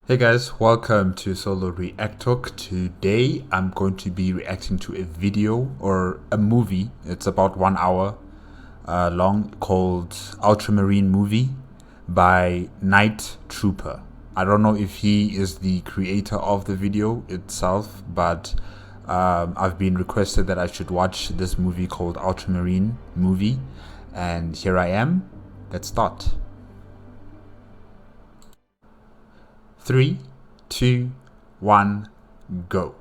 Hey guys, welcome to Solo ReacTalk. Today I'm going to be reacting to a video or a movie. It's about 1 hour long, called Ultramarine movie by Night Trooper. I don't know if he is the creator of the video itself, but I've been requested that I should watch this movie called Ultramarine movie, and here I am. Let's start. 3, 2, 1, go.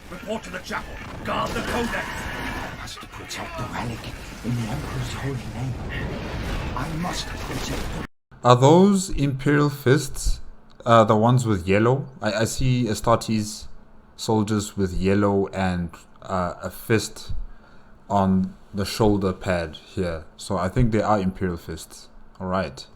Report to the chapel. Guard the codex. I must protect the relic in the Emperor's holy name. I must protect the... Are those Imperial fists the ones with yellow? I see astartes soldiers with yellow and a fist on the shoulder pad here. So I think they are Imperial fists. Alright.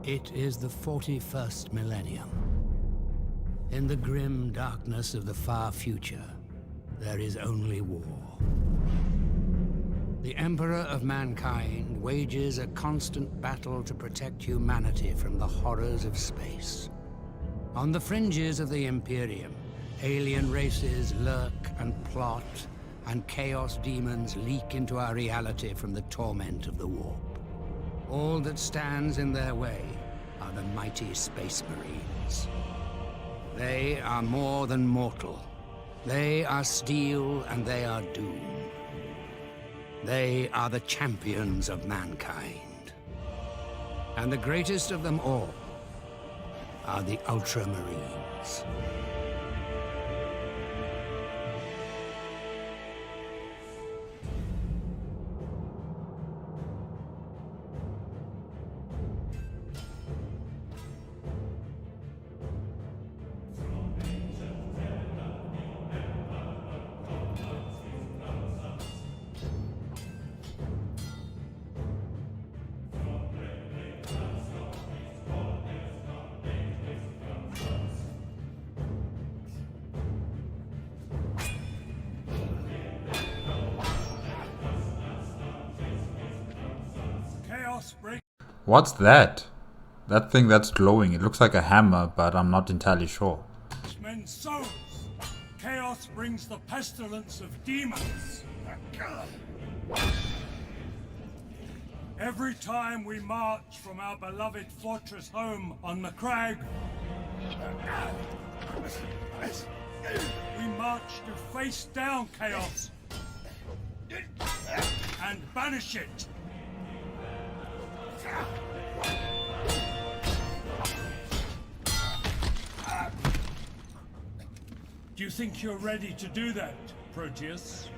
It is the 41st millennium. In the grim darkness of the far future, there is only war. The Emperor of mankind wages a constant battle to protect humanity from the horrors of space. On the fringes of the Imperium, alien races lurk and plot, and chaos demons leak into our reality from the torment of the warp. All that stands in their way are the mighty Space Marines. They are more than mortal. They are steel and they are doom. They are the champions of mankind. And the greatest of them all are the Ultramarines. What's that? That thing that's glowing. It looks like a hammer, but I'm not entirely sure. Men's souls. Chaos brings the pestilence of demons. Every time we march from our beloved fortress home on the crag, we march to face down chaos and banish it. Do you think you're ready to do that, Proteus?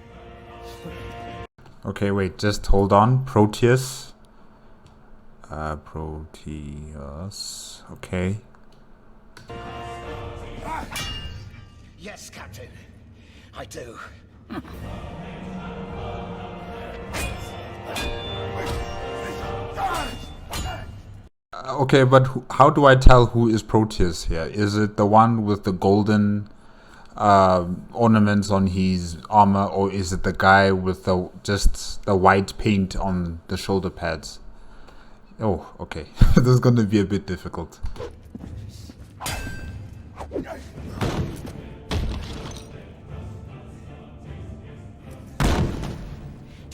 Okay, wait, just hold on. Proteus. Proteus. Okay. Yes, Captain. I do. Okay, but how do I tell who is Proteus here? Is it the one with the golden ornaments on his armor, or is it the guy with just the white paint on the shoulder pads? Oh, okay. This is going to be a bit difficult.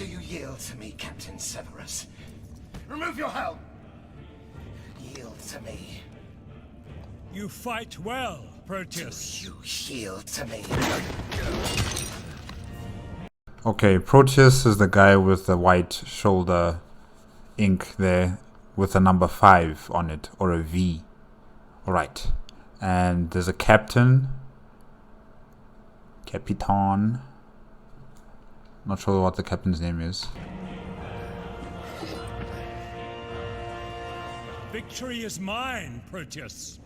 Do you yield to me, Captain Severus? Remove your helm! Yield to me. You fight well, Proteus. Do you yield to me? Okay, Proteus is the guy with the white shoulder ink there with a number 5 on it, or a V. Alright. And there's a captain. Capitan. Not sure what the captain's name is. Victory is mine, Proteus.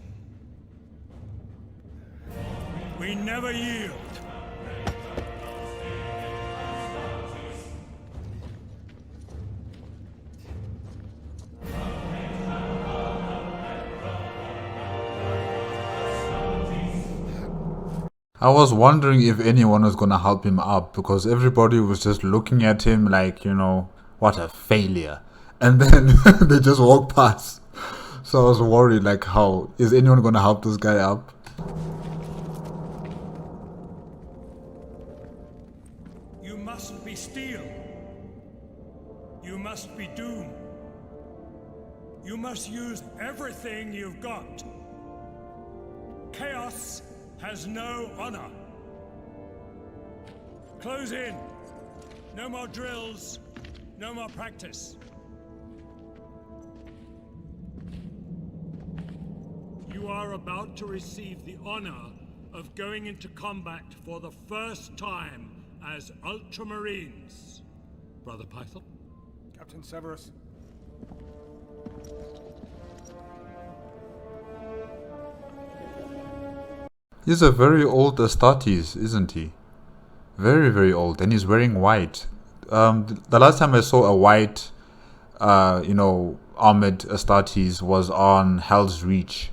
We never yield. I was wondering if anyone was gonna help him up, because everybody was just looking at him like, you know, what a failure. And then they just walk past. So I was worried, like, how is anyone gonna help this guy up? You must be steel. You must be doom. You must use everything you've got. Chaos has no honor. Close in. No more drills. No more practice. You are about to receive the honor of going into combat for the first time as Ultramarines. Brother Python? Captain Severus. He's a very old Astartes, isn't he? Very, very old. And he's wearing white. The last time I saw a white, armored Astartes was on Hell's Reach.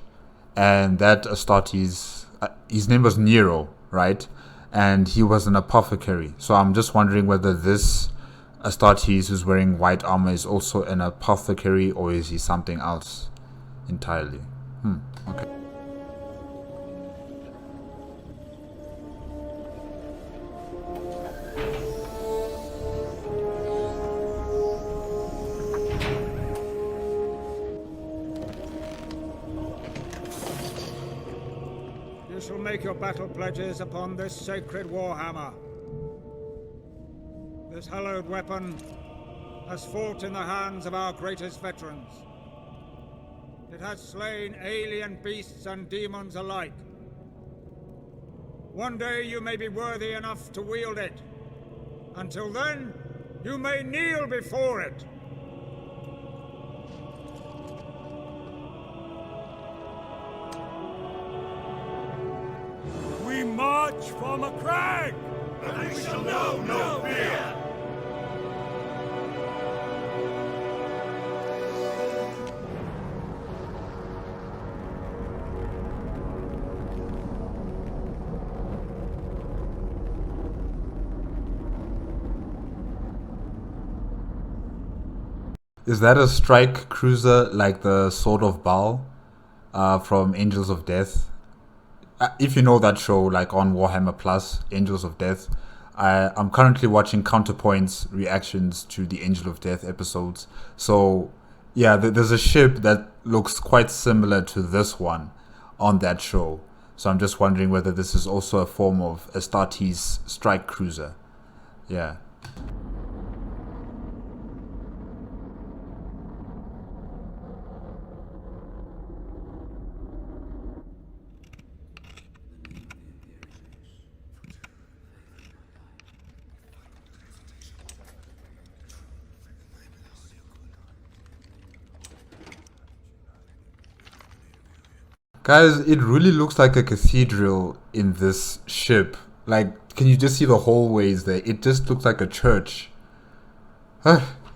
And that Astartes, his name was Nero, right? And he was an apothecary. So I'm just wondering whether this Astartes who's wearing white armor is also an apothecary, or is he something else entirely? Okay. You shall make your battle pledges upon this sacred warhammer. This hallowed weapon has fought in the hands of our greatest veterans. It has slain alien beasts and demons alike. One day you may be worthy enough to wield it. Until then, you may kneel before it. We march from a crag! And we shall know no fear! Is that a strike cruiser like the Sword of Baal from Angels of Death? If you know that show, like on Warhammer Plus, Angels of Death, I'm currently watching Counterpoint's reactions to the Angel of Death episodes. So, yeah, there's a ship that looks quite similar to this one on that show. So I'm just wondering whether this is also a form of Astartes strike cruiser. Yeah. Guys, it really looks like a cathedral in this ship. Like, can you just see the hallways there? It just looks like a church.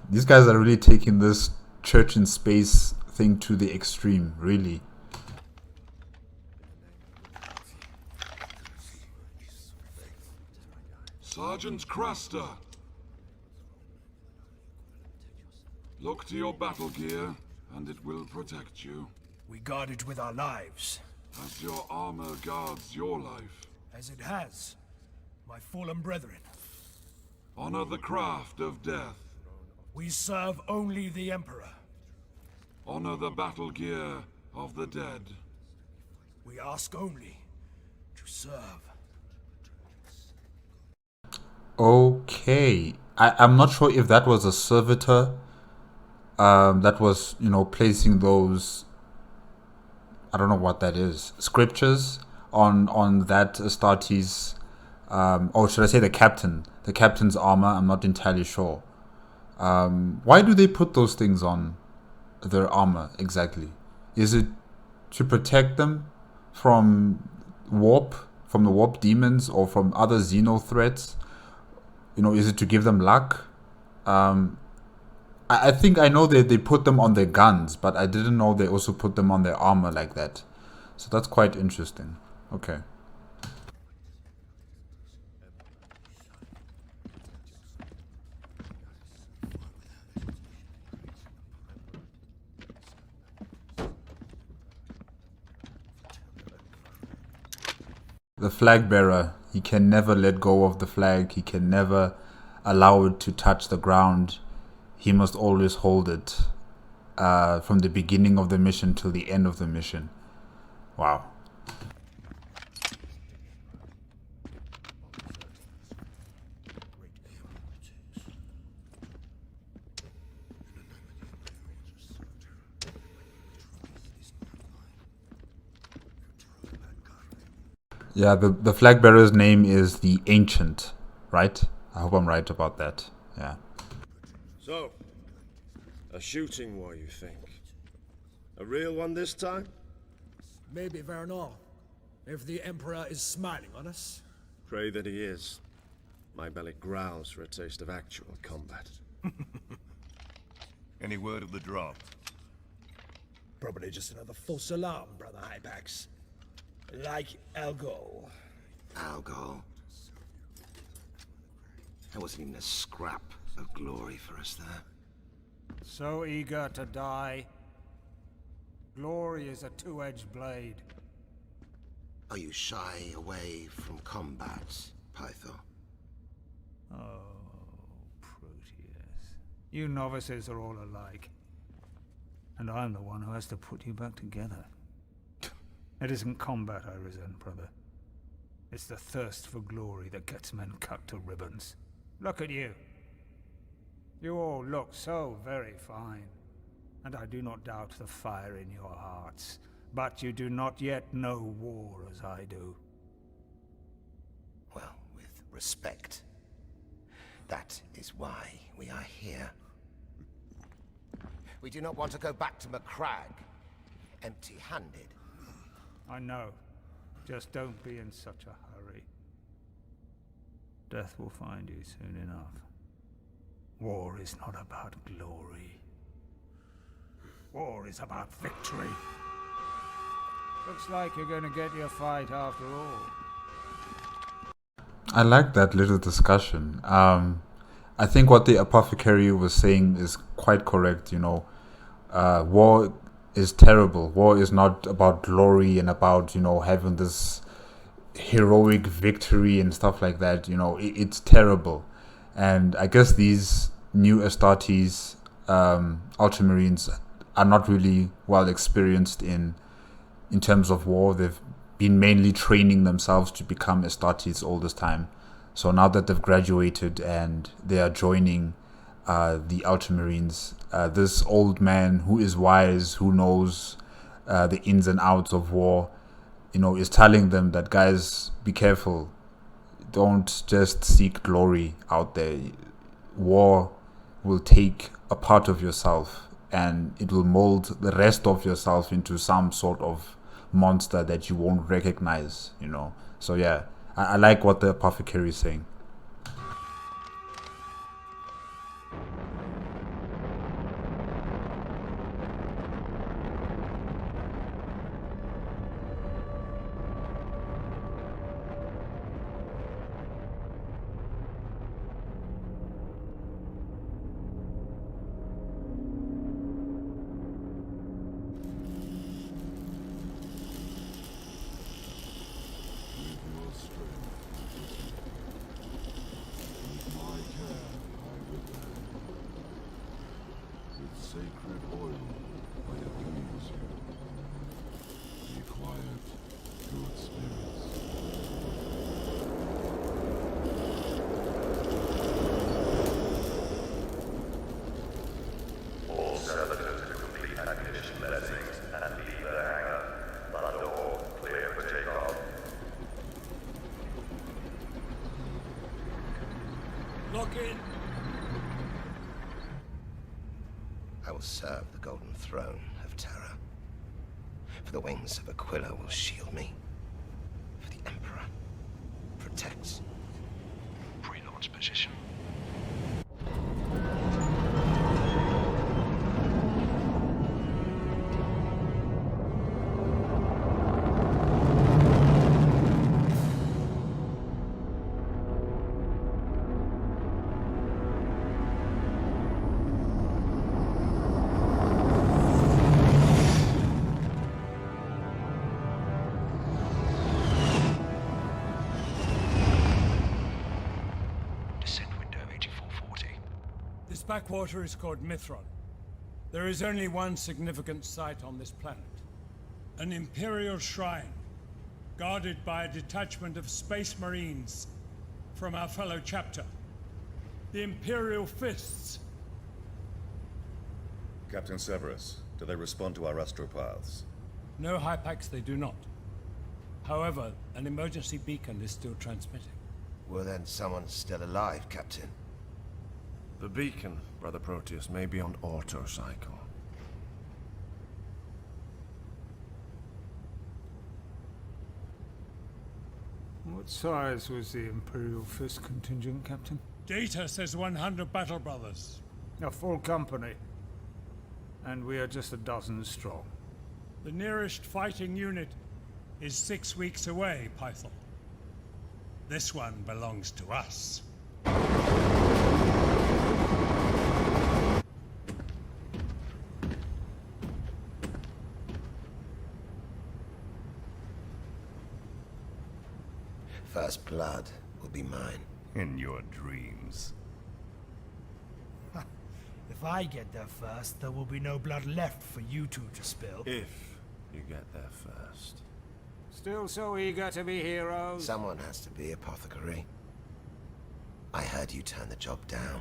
These guys are really taking this church in space thing to the extreme, really. Sergeant Craster! Look to your battle gear, and it will protect you. We guard it with our lives. As your armor guards your life. As it has, my fallen brethren. Honor the craft of death. We serve only the Emperor. Honor the battle gear of the dead. We ask only to serve. Okay. I'm not sure if that was a servitor that was, placing those, I don't know what that is, scriptures on that astartes, or should I say the captain's armor. I'm not entirely sure. Why do they put those things on their armor exactly? Is it to protect them from the warp demons, or from other xeno threats? Is it to give them luck? I think I know they put them on their guns, but I didn't know they also put them on their armor like that. So that's quite interesting. Okay. The flag bearer, he can never let go of the flag. He can never allow it to touch the ground. He must always hold it from the beginning of the mission till the end of the mission. Wow. Yeah, the flag bearer's name is the Ancient, right? I hope I'm right about that. Yeah. So, a shooting war, you think? A real one this time? Maybe Vernon, if the Emperor is smiling on us. Pray that he is. My belly growls for a taste of actual combat. Any word of the drop? Probably just another false alarm, Brother Hypax. Like Algol. Algol. There wasn't even a scrap of glory for us there. So eager to die. Glory is a two-edged blade. Are you shy away from combat, Python? Oh, Proteus. You novices are all alike. And I'm the one who has to put you back together. It isn't combat I resent, brother. It's the thirst for glory that gets men cut to ribbons. Look at you. You all look so very fine. And I do not doubt the fire in your hearts. But you do not yet know war as I do. Well, with respect. That is why we are here. We do not want to go back to Macragge empty-handed. I know. Just don't be in such a hurry. Death will find you soon enough. War is not about glory. War is about victory. Looks like you're going to get your fight after all. I like that little discussion. I think what the apothecary was saying is quite correct. War is terrible. War is not about glory and about, having this heroic victory and stuff like that. It's terrible. And I guess these new astartes, Ultramarines, are not really well experienced in terms of war. They've been mainly training themselves to become astartes all this time. So now that they've graduated and they are joining the Ultramarines, this old man who is wise, who knows the ins and outs of war, is telling them that, guys, be careful. Don't just seek glory out there. War will take a part of yourself and it will mold the rest of yourself into some sort of monster that you won't recognize, So yeah, I like what the apothecary is saying. Lock in. I will serve the golden throne of terror. For the wings of Aquila will shield me. For the Emperor protects. Pre-launch position. This backwater is called Mithron. There is only one significant site on this planet. An Imperial shrine, guarded by a detachment of Space Marines from our fellow chapter. The Imperial Fists. Captain Severus, do they respond to our astropaths? No Hypax, they do not. However, an emergency beacon is still transmitting. Well then, someone's still alive, Captain. The beacon, Brother Proteus, may be on autocycle. What size was the Imperial Fist contingent, Captain? Data says 100 battle brothers. A full company. And we are just a dozen strong. The nearest fighting unit is 6 weeks away, Python. This one belongs to us. First blood will be mine. In your dreams. If I get there first, there will be no blood left for you two to spill. If you get there first. Still so eager to be heroes? Someone has to be apothecary. I heard you turn the job down.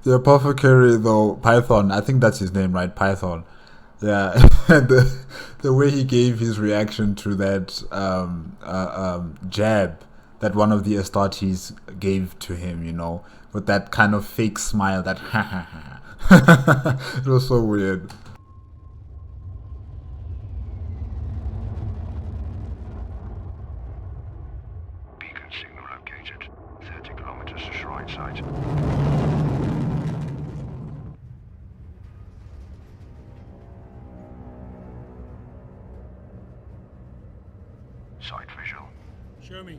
The apothecary though, Python, I think that's his name, right? Python. Yeah, the way he gave his reaction to that jab that one of the astartes gave to him, you know, with that kind of fake smile, that ha ha ha. It was so weird. Beacon signal located. 30 kilometers to shrine site. Site visual. Show me.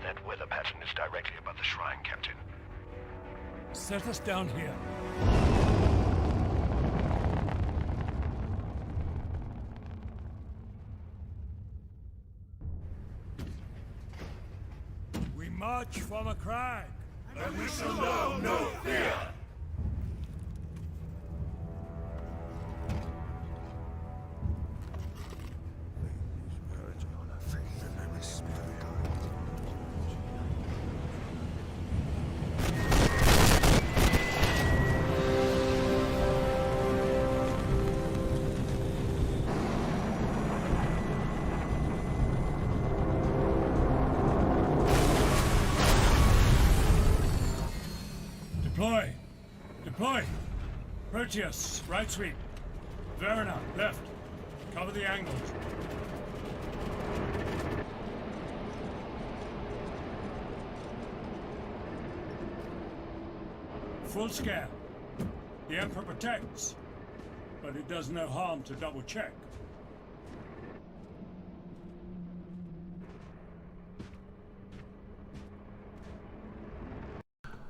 That weather pattern is directly above the shrine, Captain. Set us down here. We march from a crag, and we shall know no fear. Deploy! Deploy! Proteus, right sweep. Verna, left. Cover the angles. Full scan. The Emperor protects, but it does no harm to double check.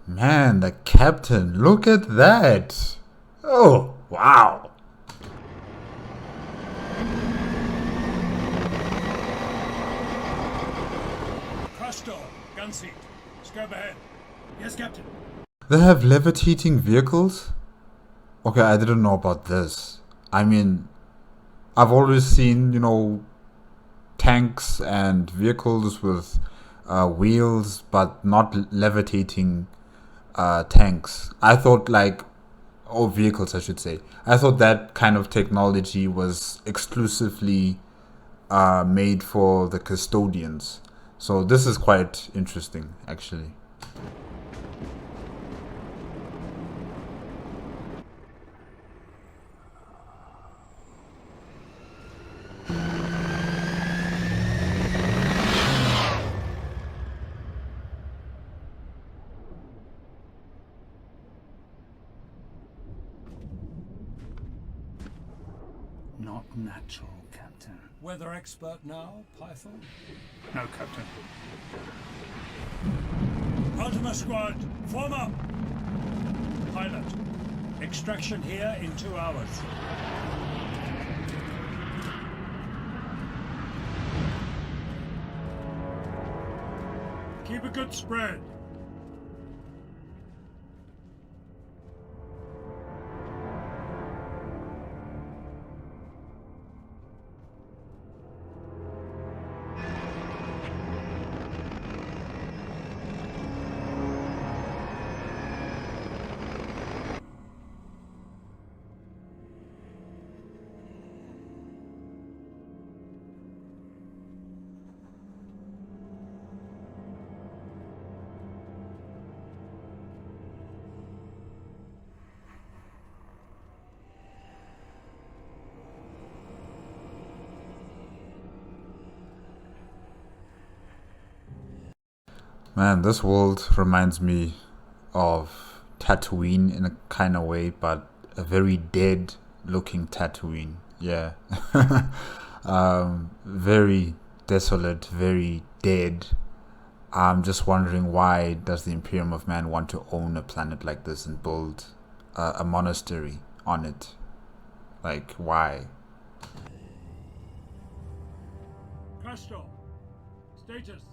Man, the captain, look at that. Oh, wow. Crush door, gun seat. Scope ahead. Yes, Captain. They have levitating vehicles? Okay, I didn't know about this. I mean, I've always seen, you know, tanks and vehicles with wheels, but not levitating tanks. I thought or vehicles, I should say. I thought that kind of technology was exclusively made for the custodians. So this is quite interesting, actually. Not natural, Captain. Weather expert now, Python? No, Captain. Ultima Squad, form up! Pilot, extraction here in 2 hours. Keep a good spread. Man, this world reminds me of Tatooine in a kind of way, but a very dead looking Tatooine. Yeah. Very desolate, very dead. I'm just wondering, why does the Imperium of Man want to own a planet like this and build a monastery on it? Like, why? Crystal, status.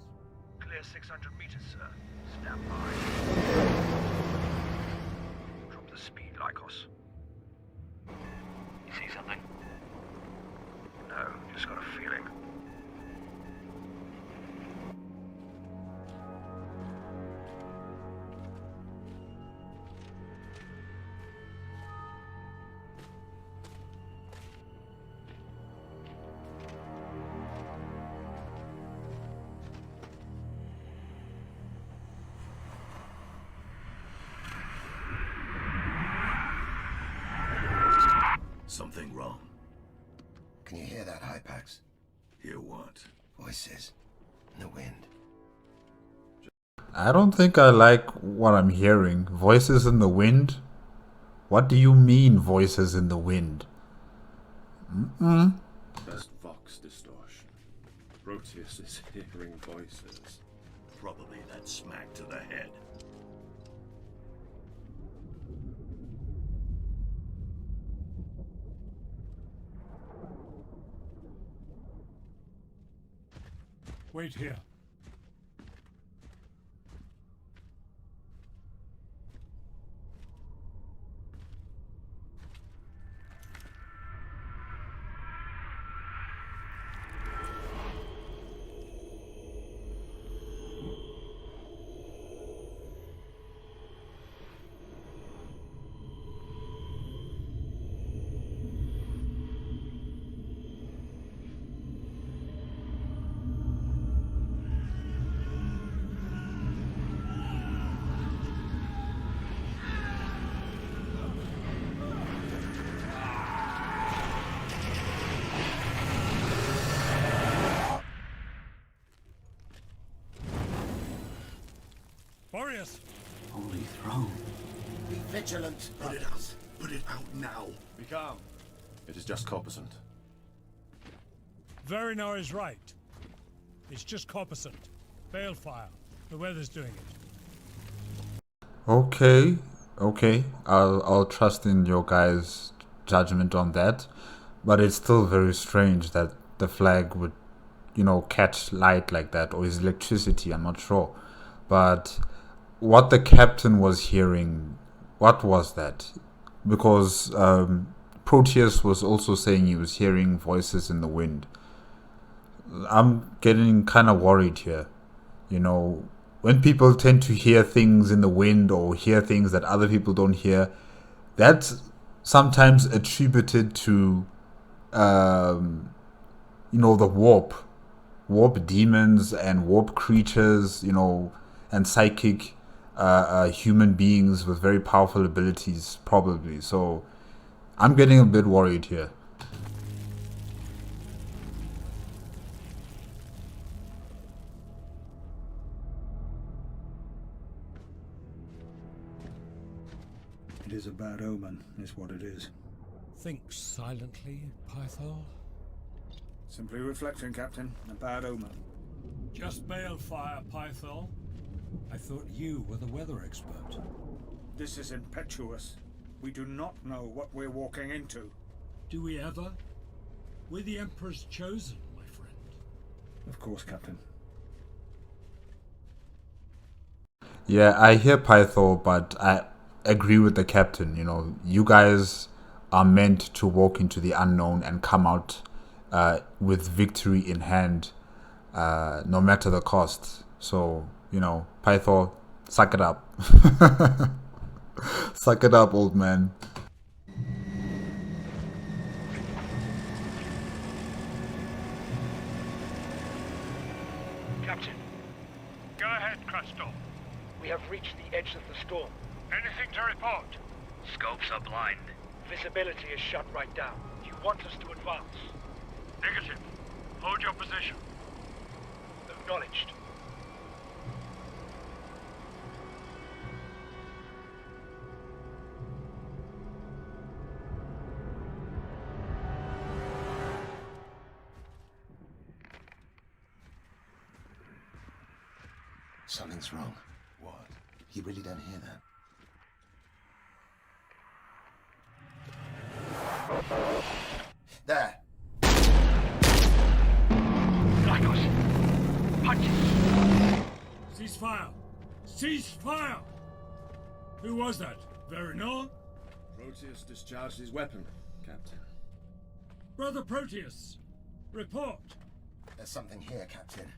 Clear 600 meters, sir. Stand by. Drop the speed, Lycos. You see something? No, just got a feeling. Something wrong. Can you hear that, Hypax? Hear what? Voices in the wind. I don't think I like what I'm hearing. Voices in the wind? What do you mean, voices in the wind? That's Vox distortion. Proteus is hearing voices. Probably that smack to the head. Wait here. Boreas! Holy throne. Be vigilant. Put it out. Put it out now. Be calm. It is just corpuscent. Verinor is right. It's just corpuscent. Balefire. The weather's doing it. Okay. I'll trust in your guys' judgment on that. But it's still very strange that the flag would, catch light like that, or is electricity, I'm not sure. But what the captain was hearing, what was that? Because Proteus was also saying he was hearing voices in the wind. I'm getting kind of worried here. You know, when people tend to hear things in the wind or hear things that other people don't hear, that's sometimes attributed to, the warp demons and warp creatures, and psychic human beings with very powerful abilities, probably. So I'm getting a bit worried here. It is a bad omen, is what it is. Think silently, Pythol. Simply reflecting, Captain. A bad omen. Just balefire, Pythol. I thought you were the weather expert. This is impetuous. We do not know what we're walking into. Do we ever? We're the Emperor's chosen, my friend. Of course, Captain. Yeah, I hear Pythol, but I agree with the captain. You guys are meant to walk into the unknown and come out with victory in hand, no matter the cost. So, Pythol, suck it up. Suck it up, old man. Captain. Go ahead, Crystal. We have reached the edge of the storm. Anything to report? Scopes are blind. Visibility is shut right down. Do you want us to advance? Negative. Hold your position. Acknowledged. Something's wrong. What? You really don't hear that? There! Lycos! Punches! Cease fire! Cease fire! Who was that? Verinor? Proteus discharged his weapon, Captain. Brother Proteus, report! There's something here, Captain.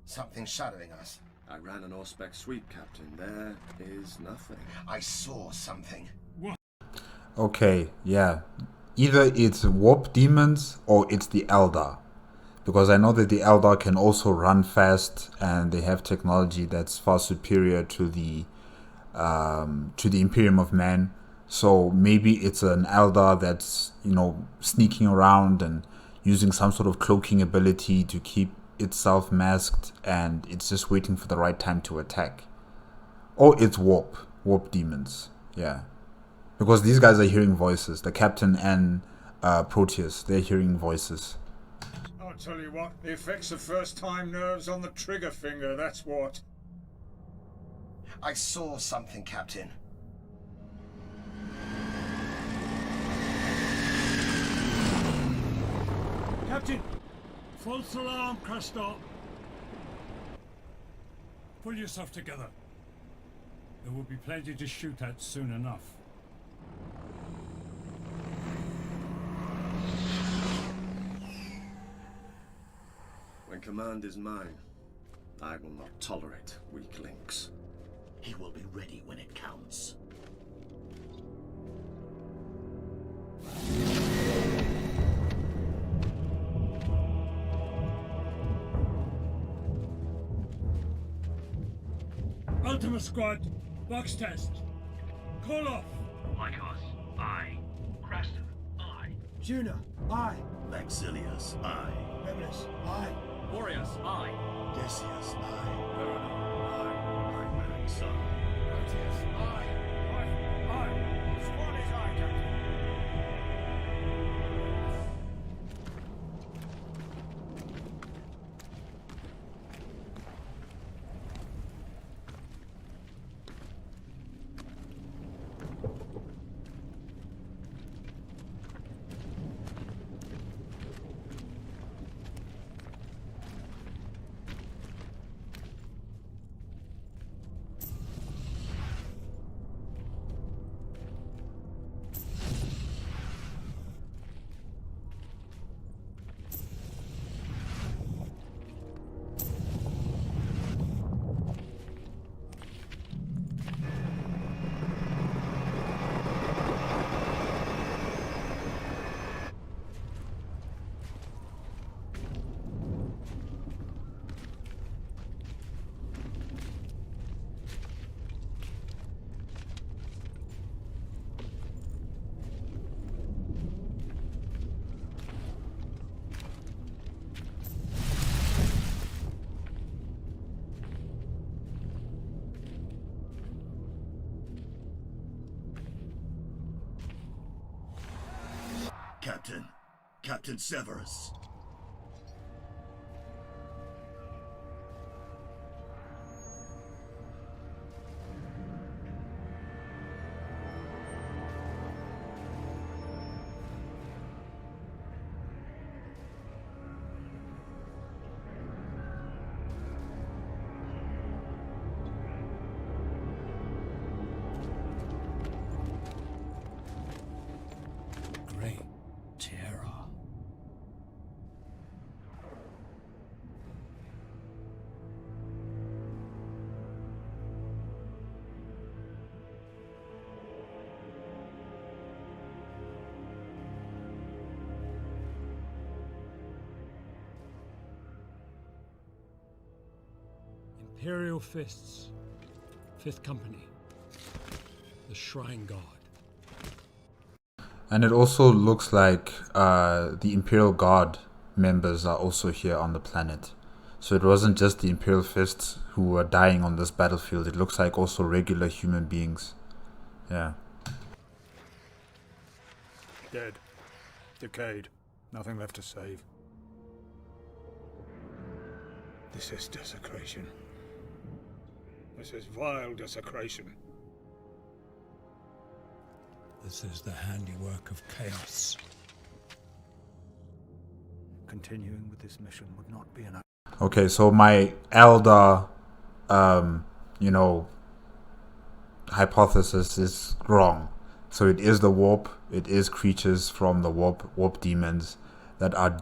Something shadowing us. I ran an Auspex sweep, Captain. There is nothing. I saw something. What? Okay, yeah. Either it's warp demons or it's the Eldar. Because I know that the Eldar can also run fast and they have technology that's far superior to the Imperium of Man. So maybe it's an Eldar that's, sneaking around and using some sort of cloaking ability to keep itself masked, and it's just waiting for the right time to attack. Or it's warp demons. Yeah. Because these guys are hearing voices. The captain and Proteus, they're hearing voices. I'll tell you what, the effects of first-time nerves on the trigger finger, that's what. I saw something, Captain. Captain! False alarm, Crystal! Pull yourself together. There will be plenty to shoot at soon enough. When command is mine, I will not tolerate weak links. He will be ready when it counts. Ultima Squad, box test. Call off. Lycos, aye. Craston, aye. Juna, aye. Maxilius, aye. Memnus, aye. Boreas, aye. Decius, aye. Max, aye. Proteus, aye. Aye. Squad is aye, Captain. Captain. Captain Severus. Great terror. Imperial Fists, 5th Company, the Shrine Guard. And it also looks like the Imperial Guard members are also here on the planet. So it wasn't just the Imperial Fists who were dying on this battlefield. It looks like also regular human beings. Yeah. Dead. Decayed. Nothing left to save. This is desecration. This is vile desecration. This is the handiwork of chaos. Continuing with this mission would not be enough. Okay, so my elder, hypothesis is wrong. So it is the warp. It is creatures from the warp demons that are,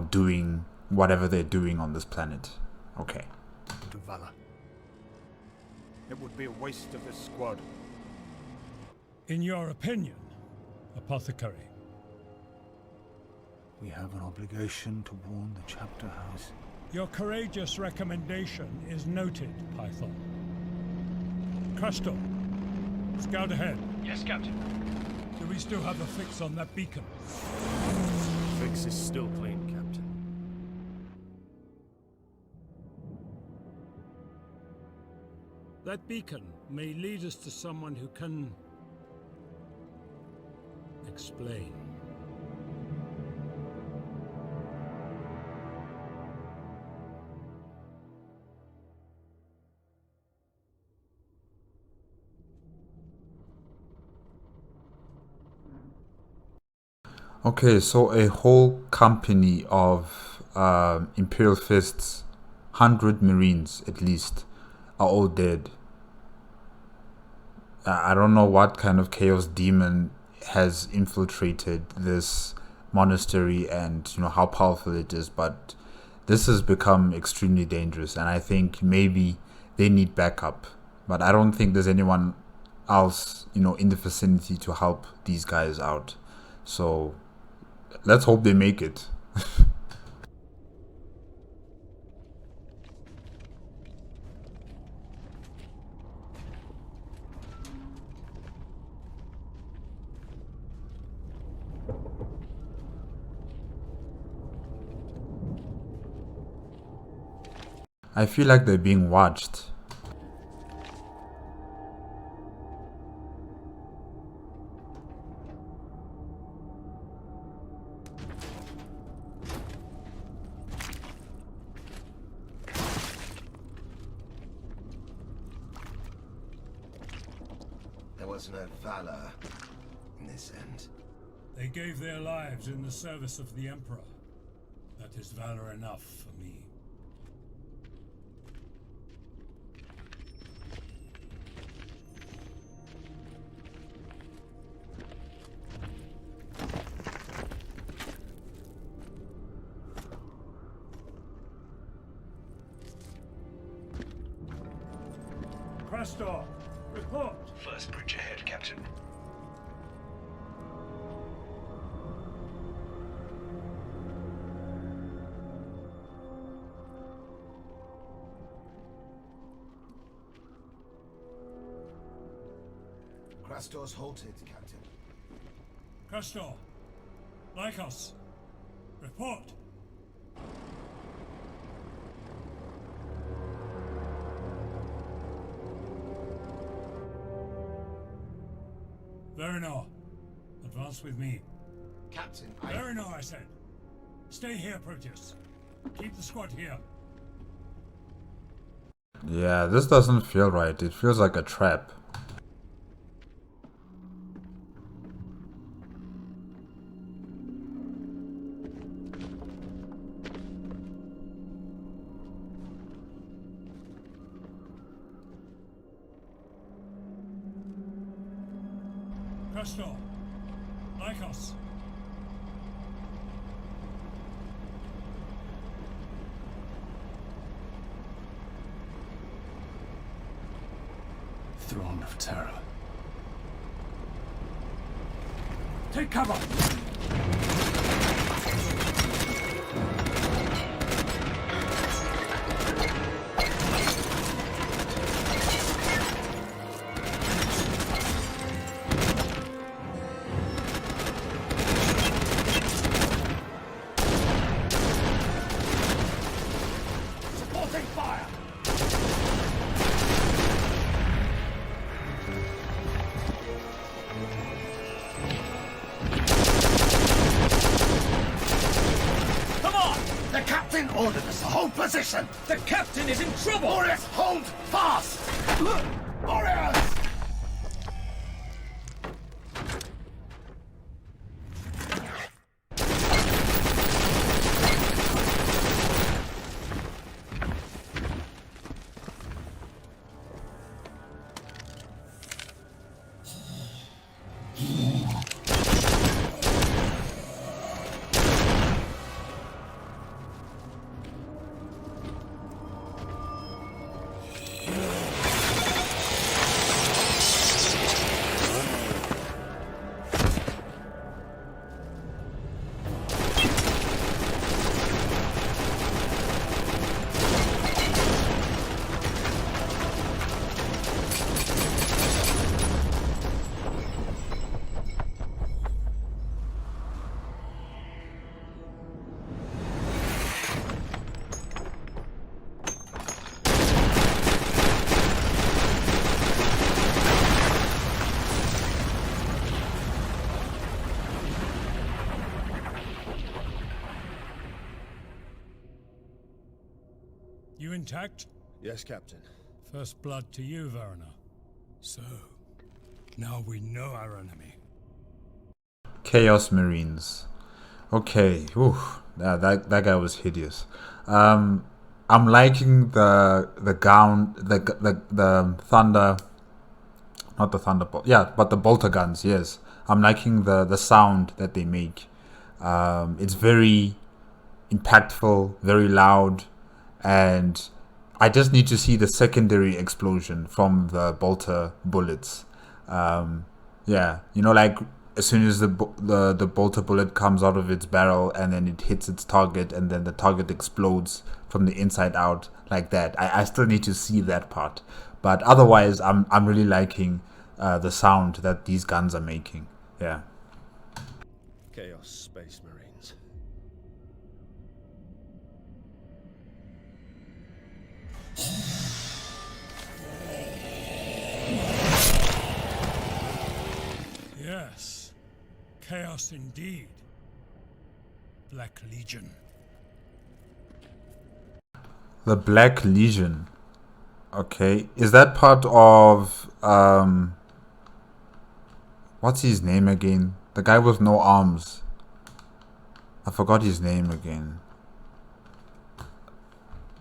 doing whatever they're doing on this planet. Okay. To valor. It would be a waste of this squad. In your opinion, Apothecary? We have an obligation to warn the chapter house. Your courageous recommendation is noted, Python. Crystal, scout ahead. Yes, Captain. Do we still have a fix on that beacon? Fix is still clean, Captain. That beacon may lead us to someone who can explain. Okay, so a whole company of Imperial Fists, 100 Marines at least, are all dead. I don't know what kind of chaos demon has infiltrated this monastery and how powerful it is, but this has become extremely dangerous, and I think maybe they need backup. But I don't think there's anyone else, in the vicinity to help these guys out. So let's hope they make it. I feel like they're being watched. There was no valor in this end. They gave their lives in the service of the Emperor. That is valor enough for me. Crastor, report! First bridge ahead, Captain. Crastor's halted, Captain. Crastor, Lycos, report! Verinor, advance with me. Captain, Very no, I said. Stay here, Proteus. Keep the squad here. Yeah, this doesn't feel right. It feels like a trap. Castor. Lycos. Throne of Terror. Take cover! Supporting fire! Come on! The captain ordered us to hold position! The captain is in trouble! Warriors, hold fast! Warriors! You intact? Yes, Captain. First blood to you, Verona. So, now we know our enemy. Chaos Marines. Okay, oof, that guy was hideous. I'm liking the gown, the thunder, not the thunderbolt. Yeah, but the bolter guns. Yes, I'm liking the sound that they make. It's very impactful, very loud, and I just need to see the secondary explosion from the bolter bullets. Yeah, you know, like as soon as the bolter bullet comes out of its barrel and then it hits its target and then the target explodes from the inside out like that. I still need to see that part, but otherwise I'm really liking the sound that these guns are making. Yeah. Chaos Space Marines. Yes. Chaos indeed. Black Legion. The Black Legion. Okay. Is that part of what's his name again? The guy with no arms. I forgot his name again.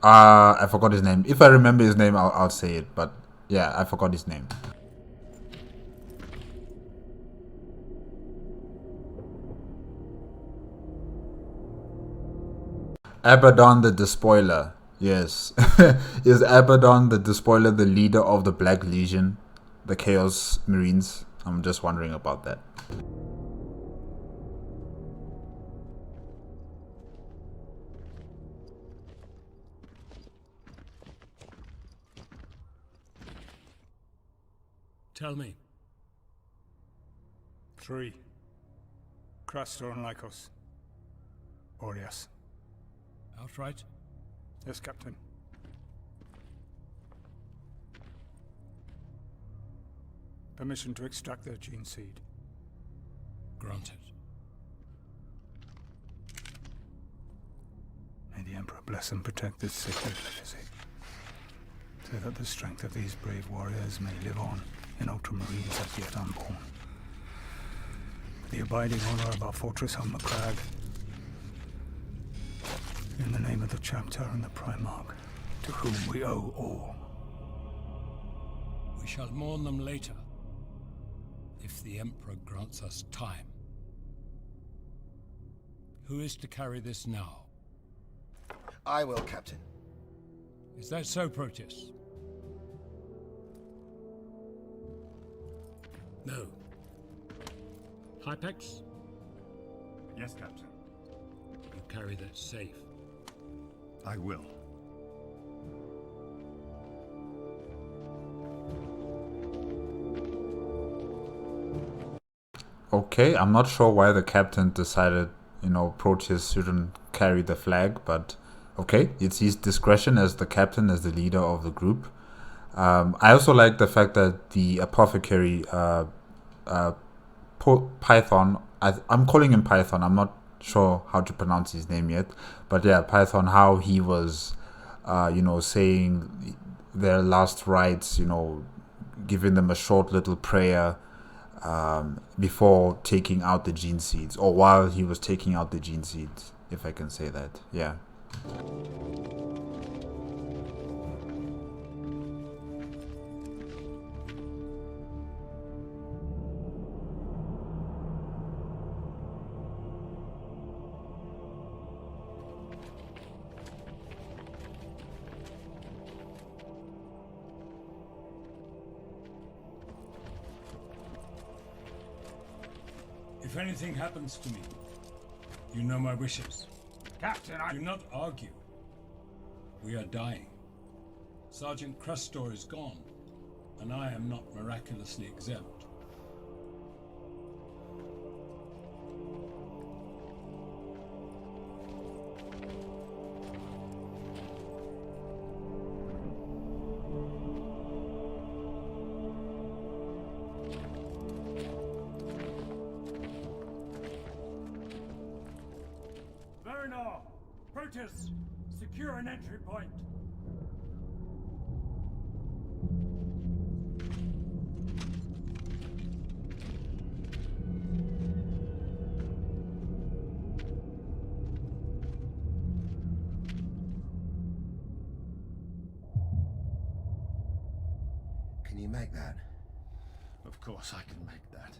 I forgot his name. If I remember his name, I'll say it. But yeah, I forgot his name. Abaddon the Despoiler. Yes. Is Abaddon the Despoiler the leader of the Black Legion? The Chaos Marines? I'm just wondering about that. Tell me. 3. Crastor and Lycos. Aureus. Outright? Yes, Captain. Permission to extract their gene seed. Granted. the Emperor bless and protect this sacred legacy, so that the strength of these brave warriors may live on in Ultramarines as yet unborn. For the abiding honor of our fortress on the crag, in the name of the chapter and the Primarch, to whom we owe all. We shall mourn them later, if the Emperor grants us time. Who is to carry this now? I will, Captain. Is that so, Proteus? No. Hypex? Yes, Captain. You carry that safe. I will. Okay, I'm not sure why the captain decided, Proteus shouldn't carry the flag, but okay, it's his discretion as the captain, as the leader of the group. I also like the fact that the apothecary, Python, I'm calling him Python, I'm not sure how to pronounce his name yet, but yeah, Python, how he was, saying their last rites, giving them a short little prayer before taking out the gene seeds, or while he was taking out the gene seeds, if I can say that. Yeah. If anything happens to me, you know my wishes. Captain, Do not argue. We are dying. Sergeant Crustor is gone, and I am not miraculously exempt. Proteus, secure an entry point. Can you make that? Of course I can make that.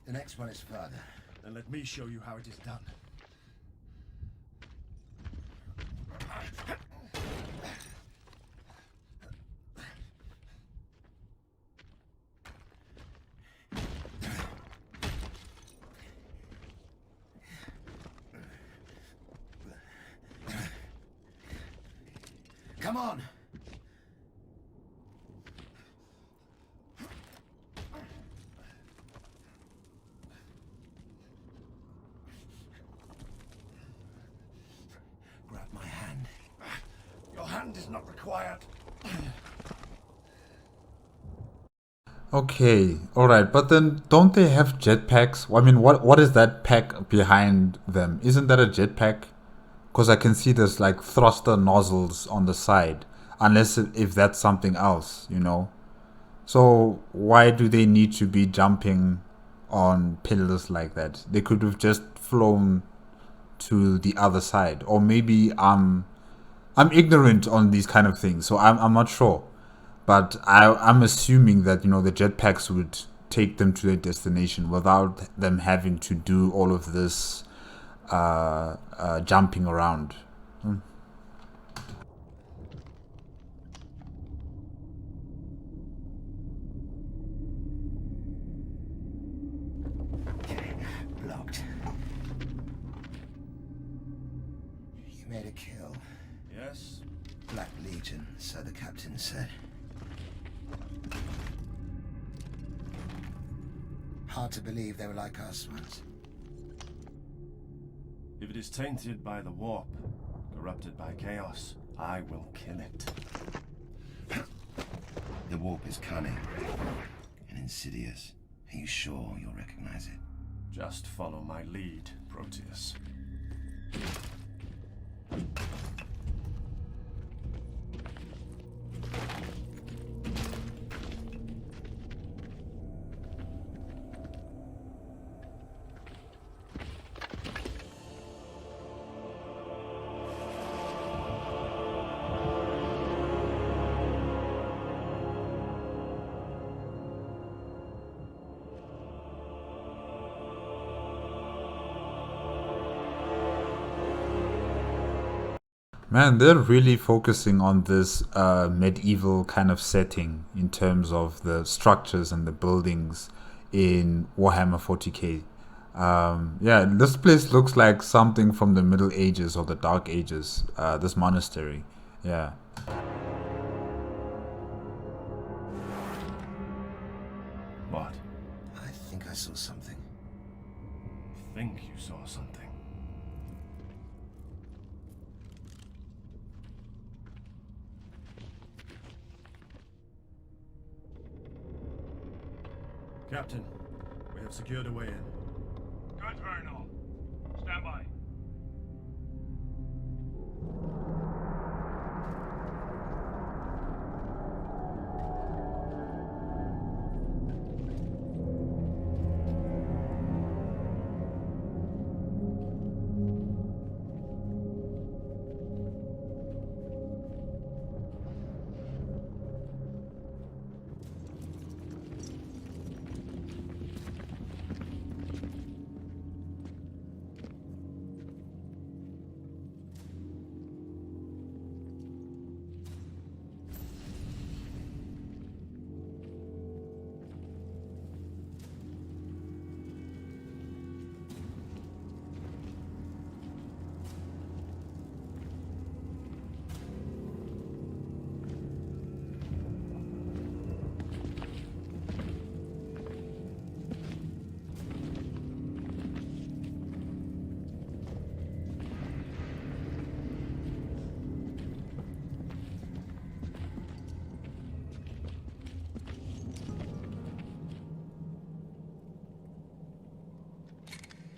The next one is further. Then let me show you how it is done. Come on! Grab my hand. Your hand is not required. Okay, alright, but then don't they have jetpacks? I mean, what is that pack behind them? Isn't that a jetpack? Because I can see there's like thruster nozzles on the side, unless if that's something else, So why do they need to be jumping on pillars like that? They could have just flown to the other side, or maybe I'm ignorant on these kind of things, so I'm not sure. But I'm assuming that, the jetpacks would take them to their destination without them having to do all of this jumping around. Blocked. You made a kill. Yes? Black Legion, so the captain said. Hard to believe they were like us once. If it is tainted by the warp, corrupted by chaos, I will kill it. The warp is cunning and insidious. Are you sure you'll recognize it? Just follow my lead, Proteus. Man, they're really focusing on this medieval kind of setting in terms of the structures and the buildings in Warhammer 40k. Yeah, this place looks like something from the Middle Ages or the Dark Ages, this monastery. Yeah. What? I think I saw something. Think you saw something? Captain, we have secured a way in. Good, Vernal. Stand by.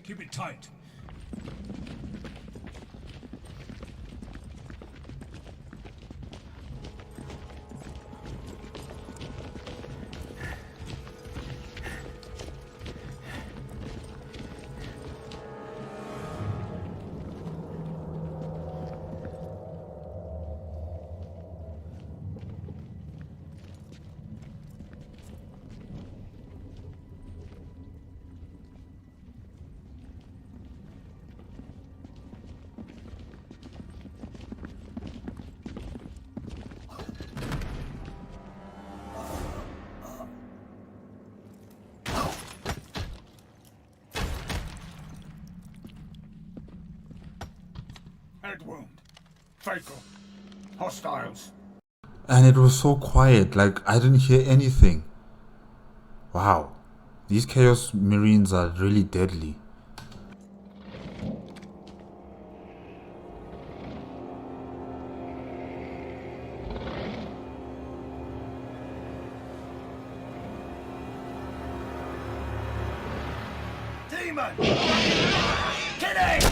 Keep it tight. Head wound. Fatal. Hostiles. And it was so quiet, like I didn't hear anything. Wow. These Chaos Marines are really deadly. Demon! Kidding!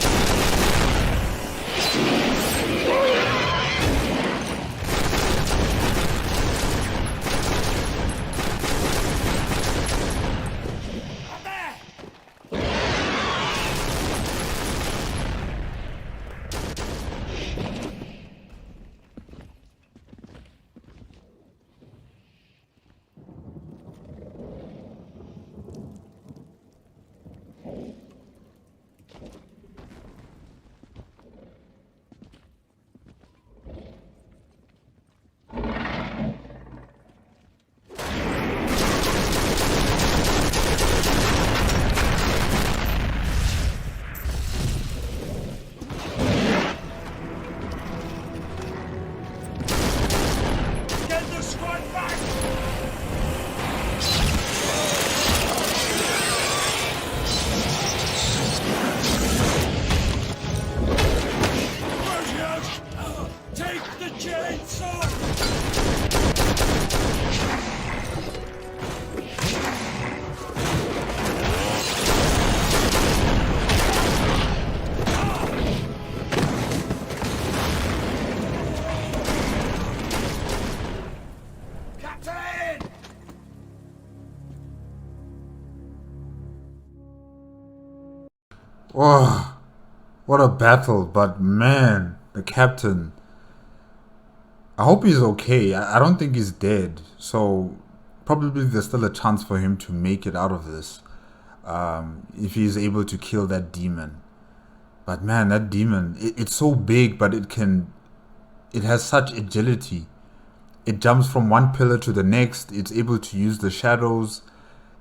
What a battle, but man, the captain. I hope he's okay. I don't think he's dead. So probably there's still a chance for him to make it out of this. If he's able to kill that demon. But man, that demon, it's so big, but it has such agility. It jumps from one pillar to the next. It's able to use the shadows,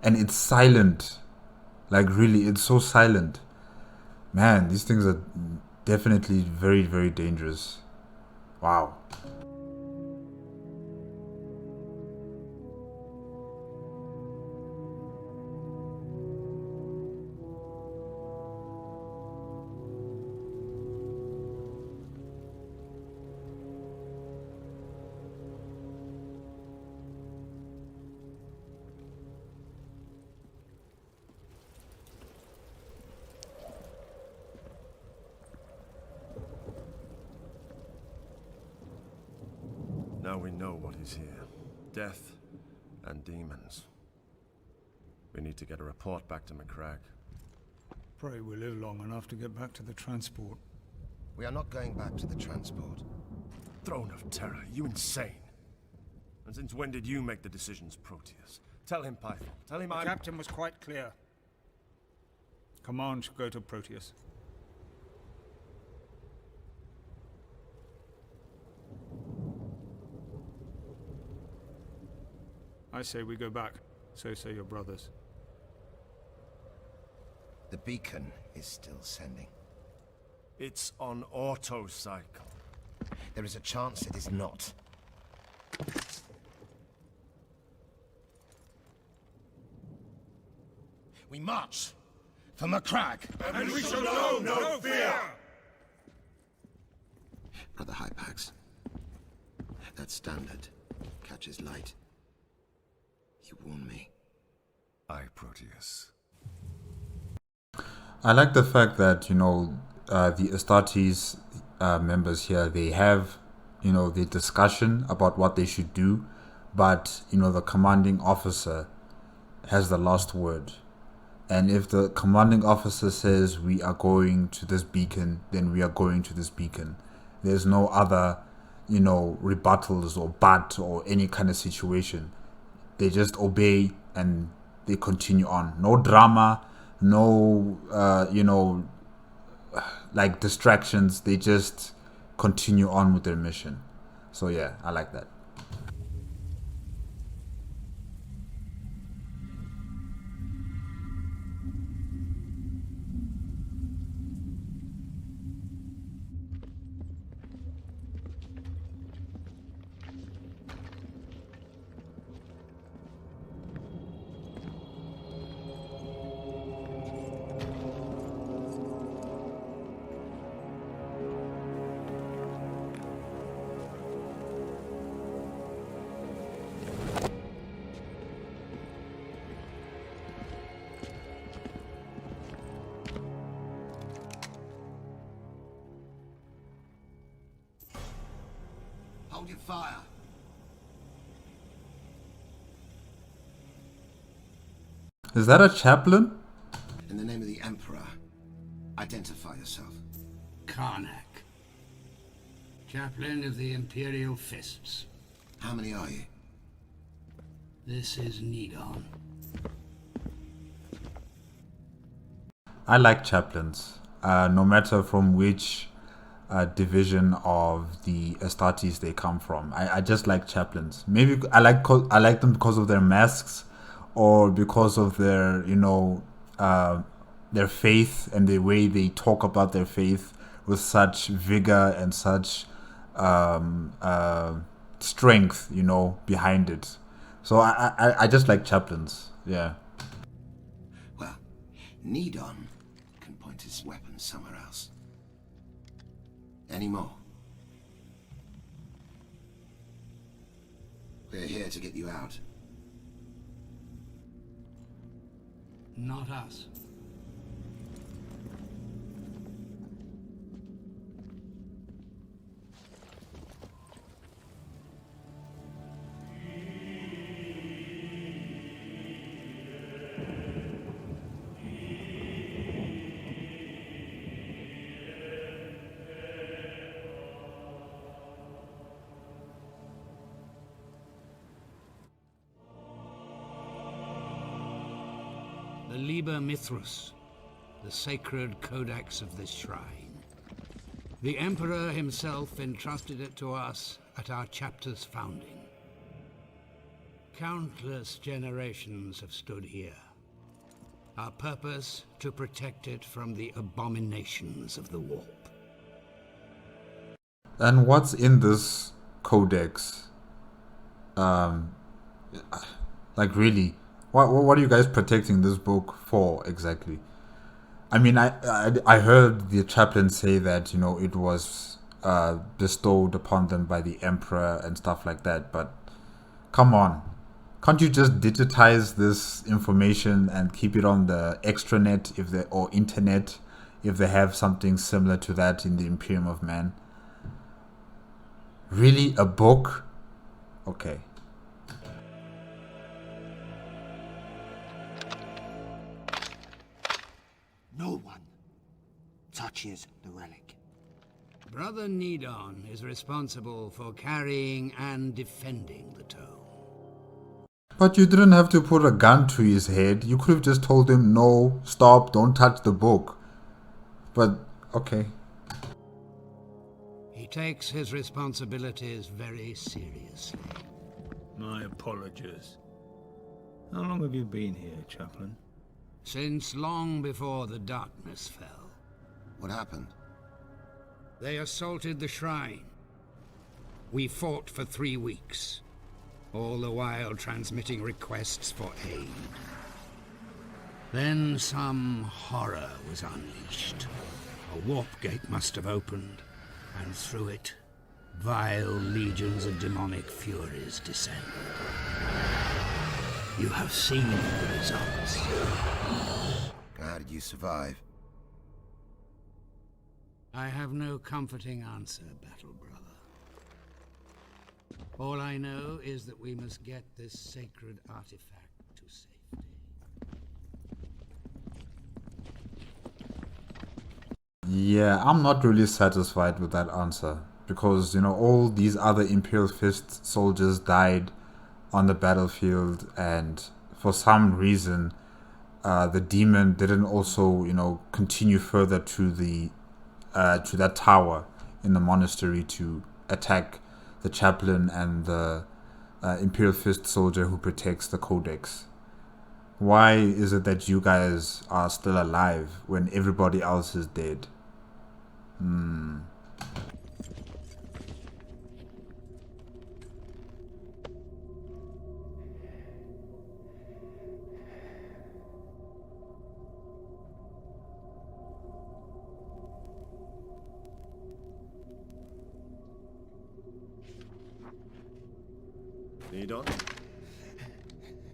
and it's silent. Like really, it's so silent. Man, these things are definitely very, very dangerous. Wow. Now we know what is here. Death and demons. We need to get a report back to McCrag. Pray we live long enough to get back to the transport. We are not going back to the transport. Throne of Terror, you insane? And since when did you make the decisions, Proteus? Tell him, Python. Tell him The captain was quite clear. Command should go to Proteus. I say we go back. So say your brothers. The beacon is still sending. It's on auto-cycle. There is a chance it is not. We march for McCrag. And we shall know no fear! Brother Hypax, that standard catches light. You warn me. Aye, Proteus. I like the fact that, the Astartes members here, they have, the discussion about what they should do, but, the commanding officer has the last word. And if the commanding officer says we are going to this beacon, then we are going to this beacon. There's no other, rebuttals or but or any kind of situation. They just obey and they continue on. No drama, no, like distractions. They just continue on with their mission. So yeah, I like that. Hold your fire. Is that a chaplain? In the name of the Emperor, identify yourself. Karnak, chaplain of the Imperial Fists. How many are you? This is Nidon. I like chaplains, no matter from which division of the Astartes they come from. I just like chaplains. Maybe I like them because of their masks, or because of their their faith and the way they talk about their faith with such vigor and such strength, behind it. So I just like chaplains. Yeah. Well, Nidon can point his weapon somewhere else. Any more? We're here to get you out. Not us. The Liber Mithrus, the sacred codex of this shrine. The Emperor himself entrusted it to us at our chapter's founding. Countless generations have stood here. Our purpose, to protect it from the abominations of the warp. And what's in this codex? Like really, what are you guys protecting this book for exactly? I mean, I heard the chaplain say that, you know, it was bestowed upon them by the Emperor and stuff like that, but come on. Can't you just digitize this information and keep it on the extranet or internet if they have something similar to that in the Imperium of Man? Really? A book? Okay. No one touches the relic. Brother Nidon is responsible for carrying and defending the tome. But you didn't have to put a gun to his head. You could have just told him, no, stop, don't touch the book. But, okay. He takes his responsibilities very seriously. My apologies. How long have you been here, Chaplain? Since long before the darkness fell. What happened? They assaulted the shrine. We fought for 3 weeks, all the while transmitting requests for aid. Then some horror was unleashed. A warp gate must have opened, and through it, vile legions of demonic furies descended. You have seen the results. How did you survive? I have no comforting answer, Battle Brother. All I know is that we must get this sacred artifact to safety. Yeah, I'm not really satisfied with that answer. Because, you know, all these other Imperial Fist soldiers died on the battlefield, and for some reason, the demon didn't also, you know, continue further to that tower in the monastery to attack the chaplain and the Imperial Fist soldier who protects the codex. Why is it that you guys are still alive when everybody else is dead? Nidon?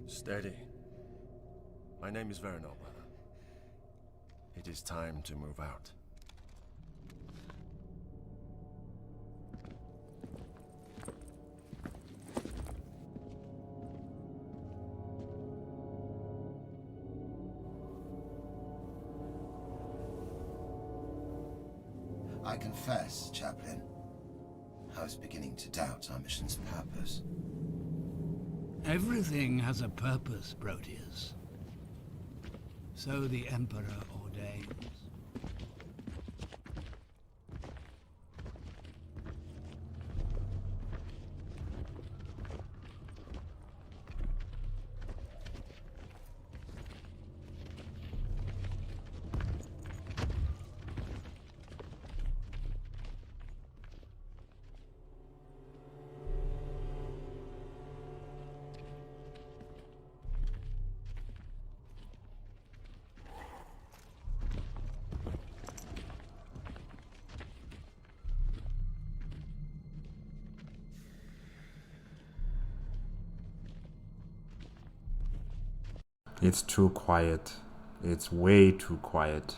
Steady. My name is Vernal, brother. It is time to move out. I confess, Chaplain, I was beginning to doubt our mission's purpose. Everything has a purpose, Proteus. So the Emperor ordains. It's too quiet. It's way too quiet.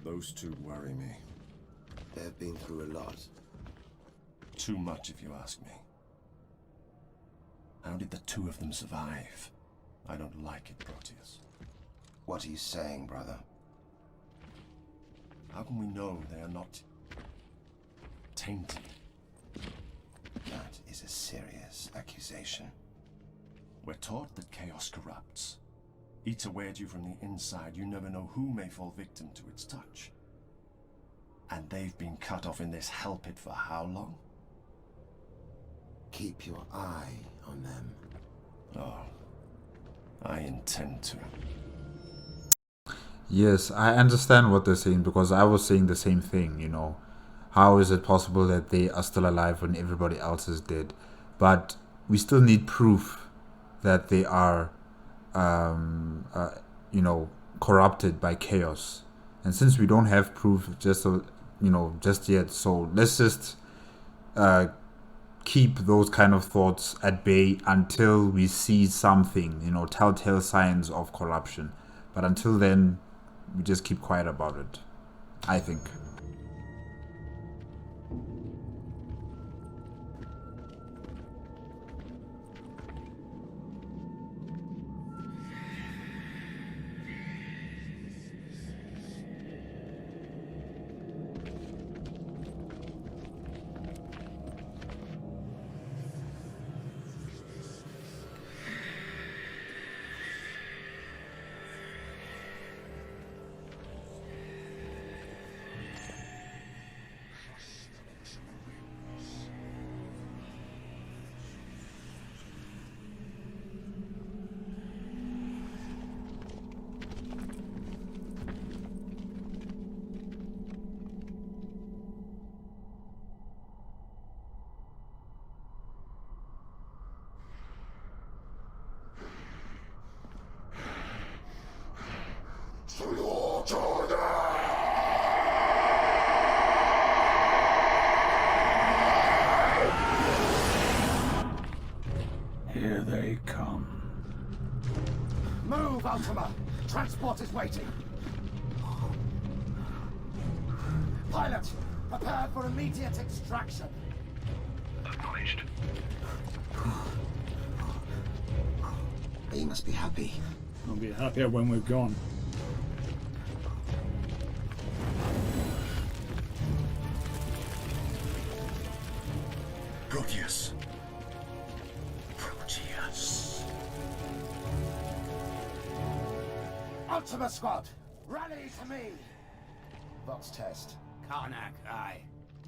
Those two worry me. They've been through a lot. Too much, if you ask me. How did the two of them survive? I don't like it, Proteus. What are you saying, brother? How can we know they are not tainted? That is a serious accusation. We're taught that chaos corrupts. Eats away at you from the inside. You never know who may fall victim to its touch. And they've been cut off in this hell pit for how long? Keep your eye on them. Oh, I intend to. Yes, I understand what they're saying, because I was saying the same thing, you know. How is it possible that they are still alive when everybody else is dead? But we still need proof that they are, you know, corrupted by chaos. And since we don't have proof just yet, so let's just keep those kind of thoughts at bay until we see something, you know, telltale signs of corruption. But until then, we just keep quiet about it, I think. Here they come. Move, Ultima! Transport is waiting. Pilot, prepare for immediate extraction. Acknowledged. You must be happy. I'll be happier when we're gone. Proteus. Proteus. Ultima Squad, rally to me! Vox test. Karnak, aye.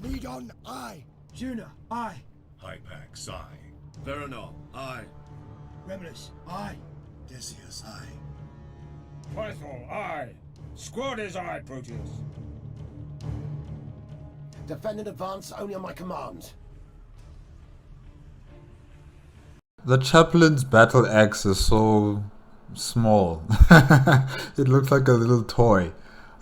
Medon, aye. Juna, aye. Hypax, aye. Veronal, aye. Remulus, aye. Decius, aye. Python, aye. Squad is aye, Proteus. Defend and advance only on my command. The chaplain's battle axe is so small. It looks like a little toy.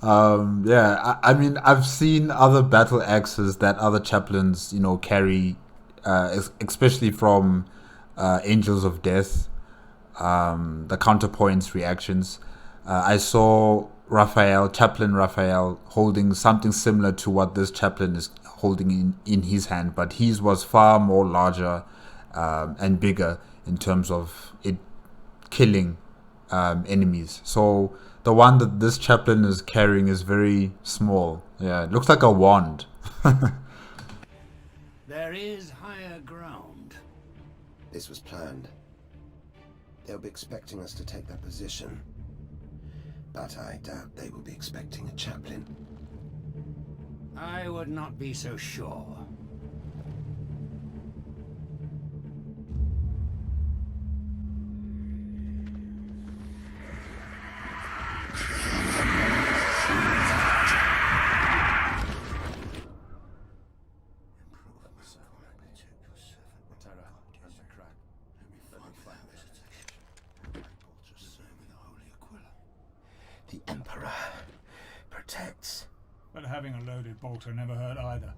Yeah, I mean, I've seen other battle axes that other chaplains, you know, carry, especially from Angels of Death, the counterpoints reactions. I saw Chaplain Raphael, holding something similar to what this chaplain is holding in his hand, but his was far more larger and bigger in terms of it killing enemies. So the one that this chaplain is carrying is very small. Yeah, it looks like a wand. There is higher ground. This was planned. They'll be expecting us to take that position. But I doubt they will be expecting a chaplain. I would not be so sure. The Emperor protects. But having a loaded bolter never hurt either.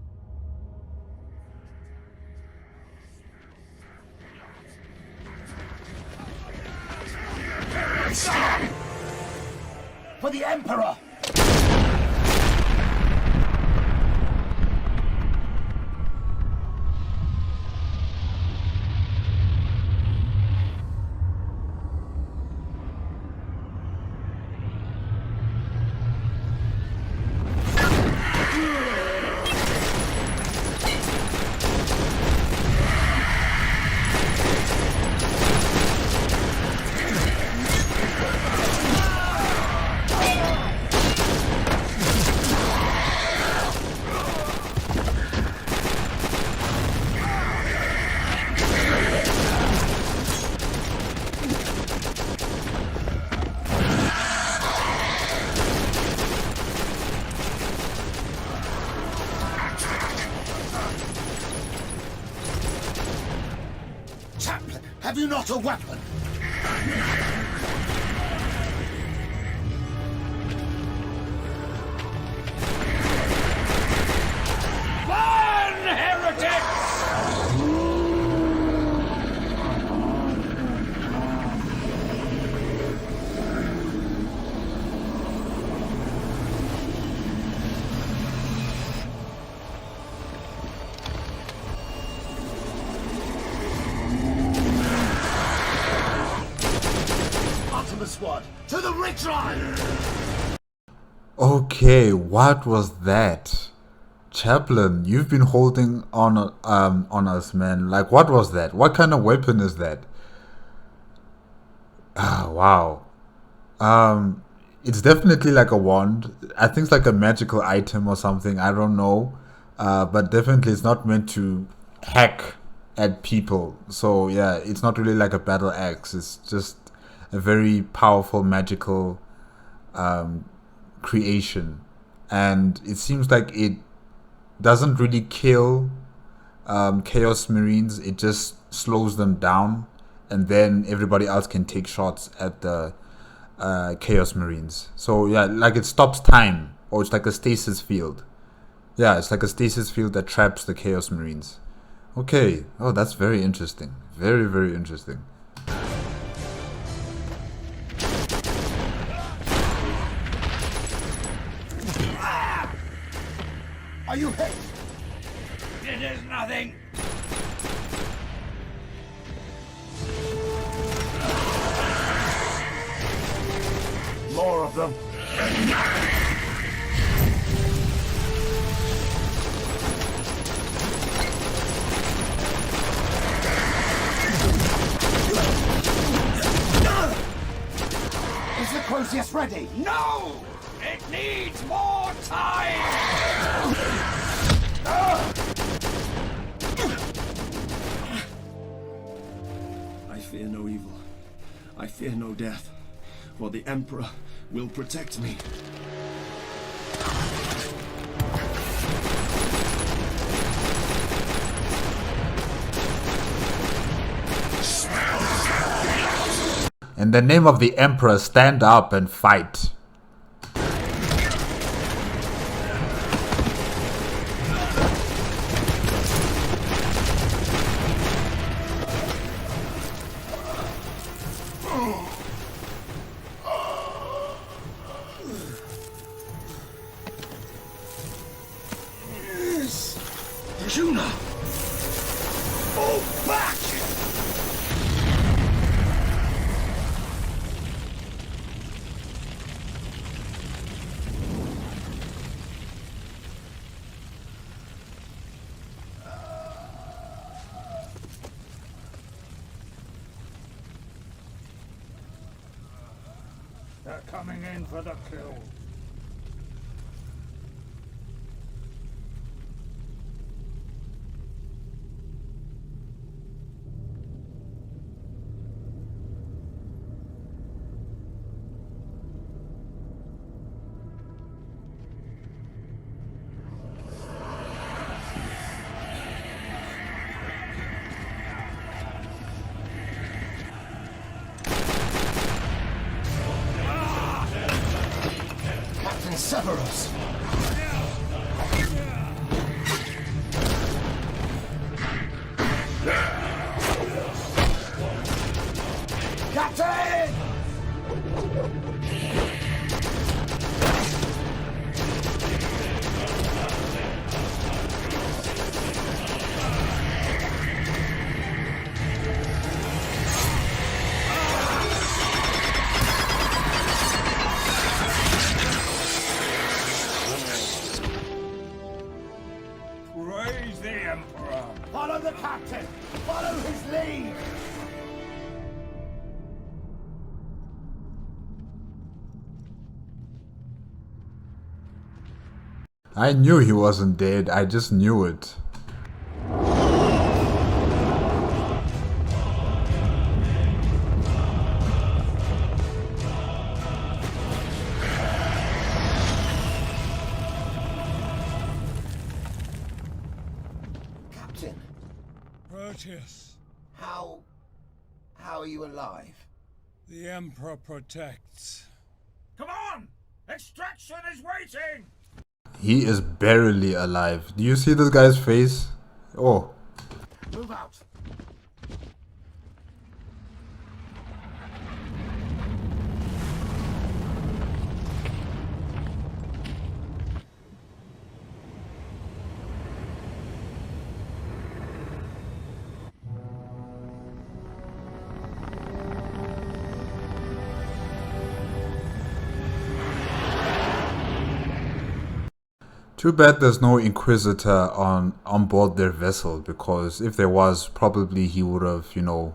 For the Emperor! Have you not a weapon? Burn, heretics! Squad, to the ridge line! Okay, what was that? Chaplain, you've been holding on us, man. Like, what was that? What kind of weapon is that? Ah, wow. It's definitely like a wand. I think it's like a magical item or something. I don't know. But definitely it's not meant to hack at people. So yeah, it's not really like a battle axe. It's just a very powerful magical creation, and it seems like it doesn't really kill Chaos Marines. It just slows them down, and then everybody else can take shots at the Chaos Marines. So yeah, like it stops time, or it's like a stasis field. Yeah, it's like a stasis field that traps the Chaos Marines. Okay, oh, that's very interesting. Very, very interesting. Are you hit? It is nothing. More of them. Is the Crozius ready? No! It needs more time! I fear no evil. I fear no death, for the Emperor will protect me. In the name of the Emperor, stand up and fight. Juno! Fall back! They're coming in for the kill. Captain Severus! Captain! Praise the Emperor! Follow the captain! Follow his lead! I knew he wasn't dead. I just knew it. Captain, Proteus. how are you alive? The Emperor protects. Come on! Extraction is waiting! He is barely alive. Do you see this guy's face? Oh. Move out! Too bad there's no Inquisitor on board their vessel, because if there was, probably he would have, you know,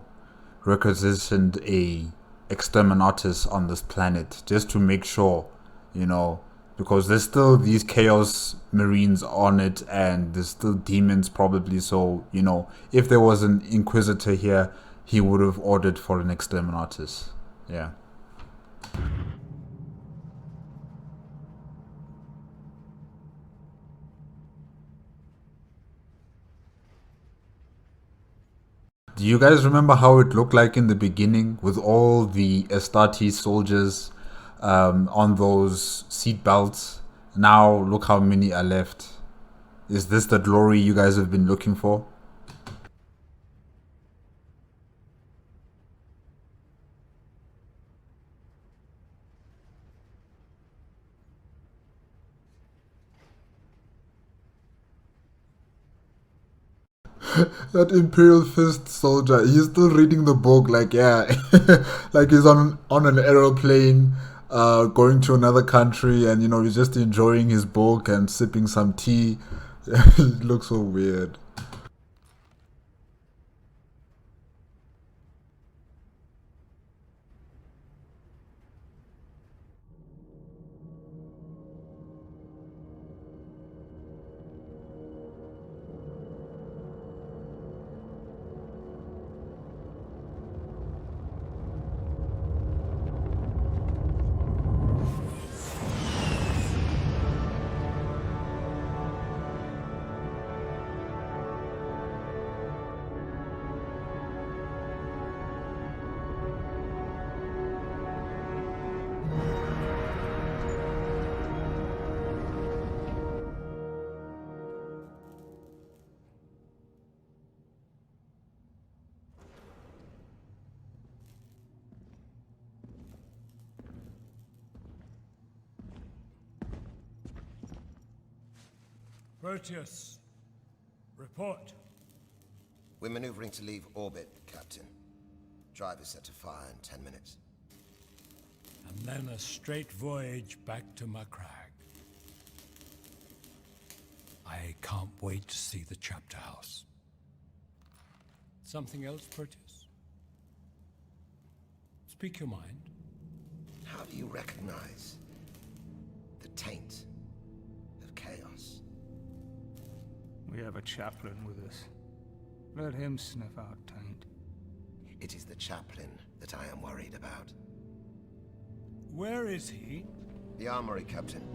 requisitioned a exterminatus on this planet just to make sure, you know, because there's still these Chaos Marines on it and there's still demons probably, so, you know, if there was an Inquisitor here, he would have ordered for an exterminatus. Yeah. Do you guys remember how it looked like in the beginning with all the astartes soldiers on those seat belts? Now look how many are left. Is this the glory you guys have been looking for? That Imperial Fist soldier, he's still reading the book, like, yeah, like he's on an aeroplane, going to another country, and, you know, he's just enjoying his book and sipping some tea. It looks so weird. Proteus, report. We're maneuvering to leave orbit, Captain. Drive is set to fire in 10 minutes. And then a straight voyage back to Macragge. I can't wait to see the chapter house. Something else, Proteus? Speak your mind. How do you recognize the taint of chaos? We have a chaplain with us. Let him sniff out taint. It is the chaplain that I am worried about. Where is he? The armory, Captain.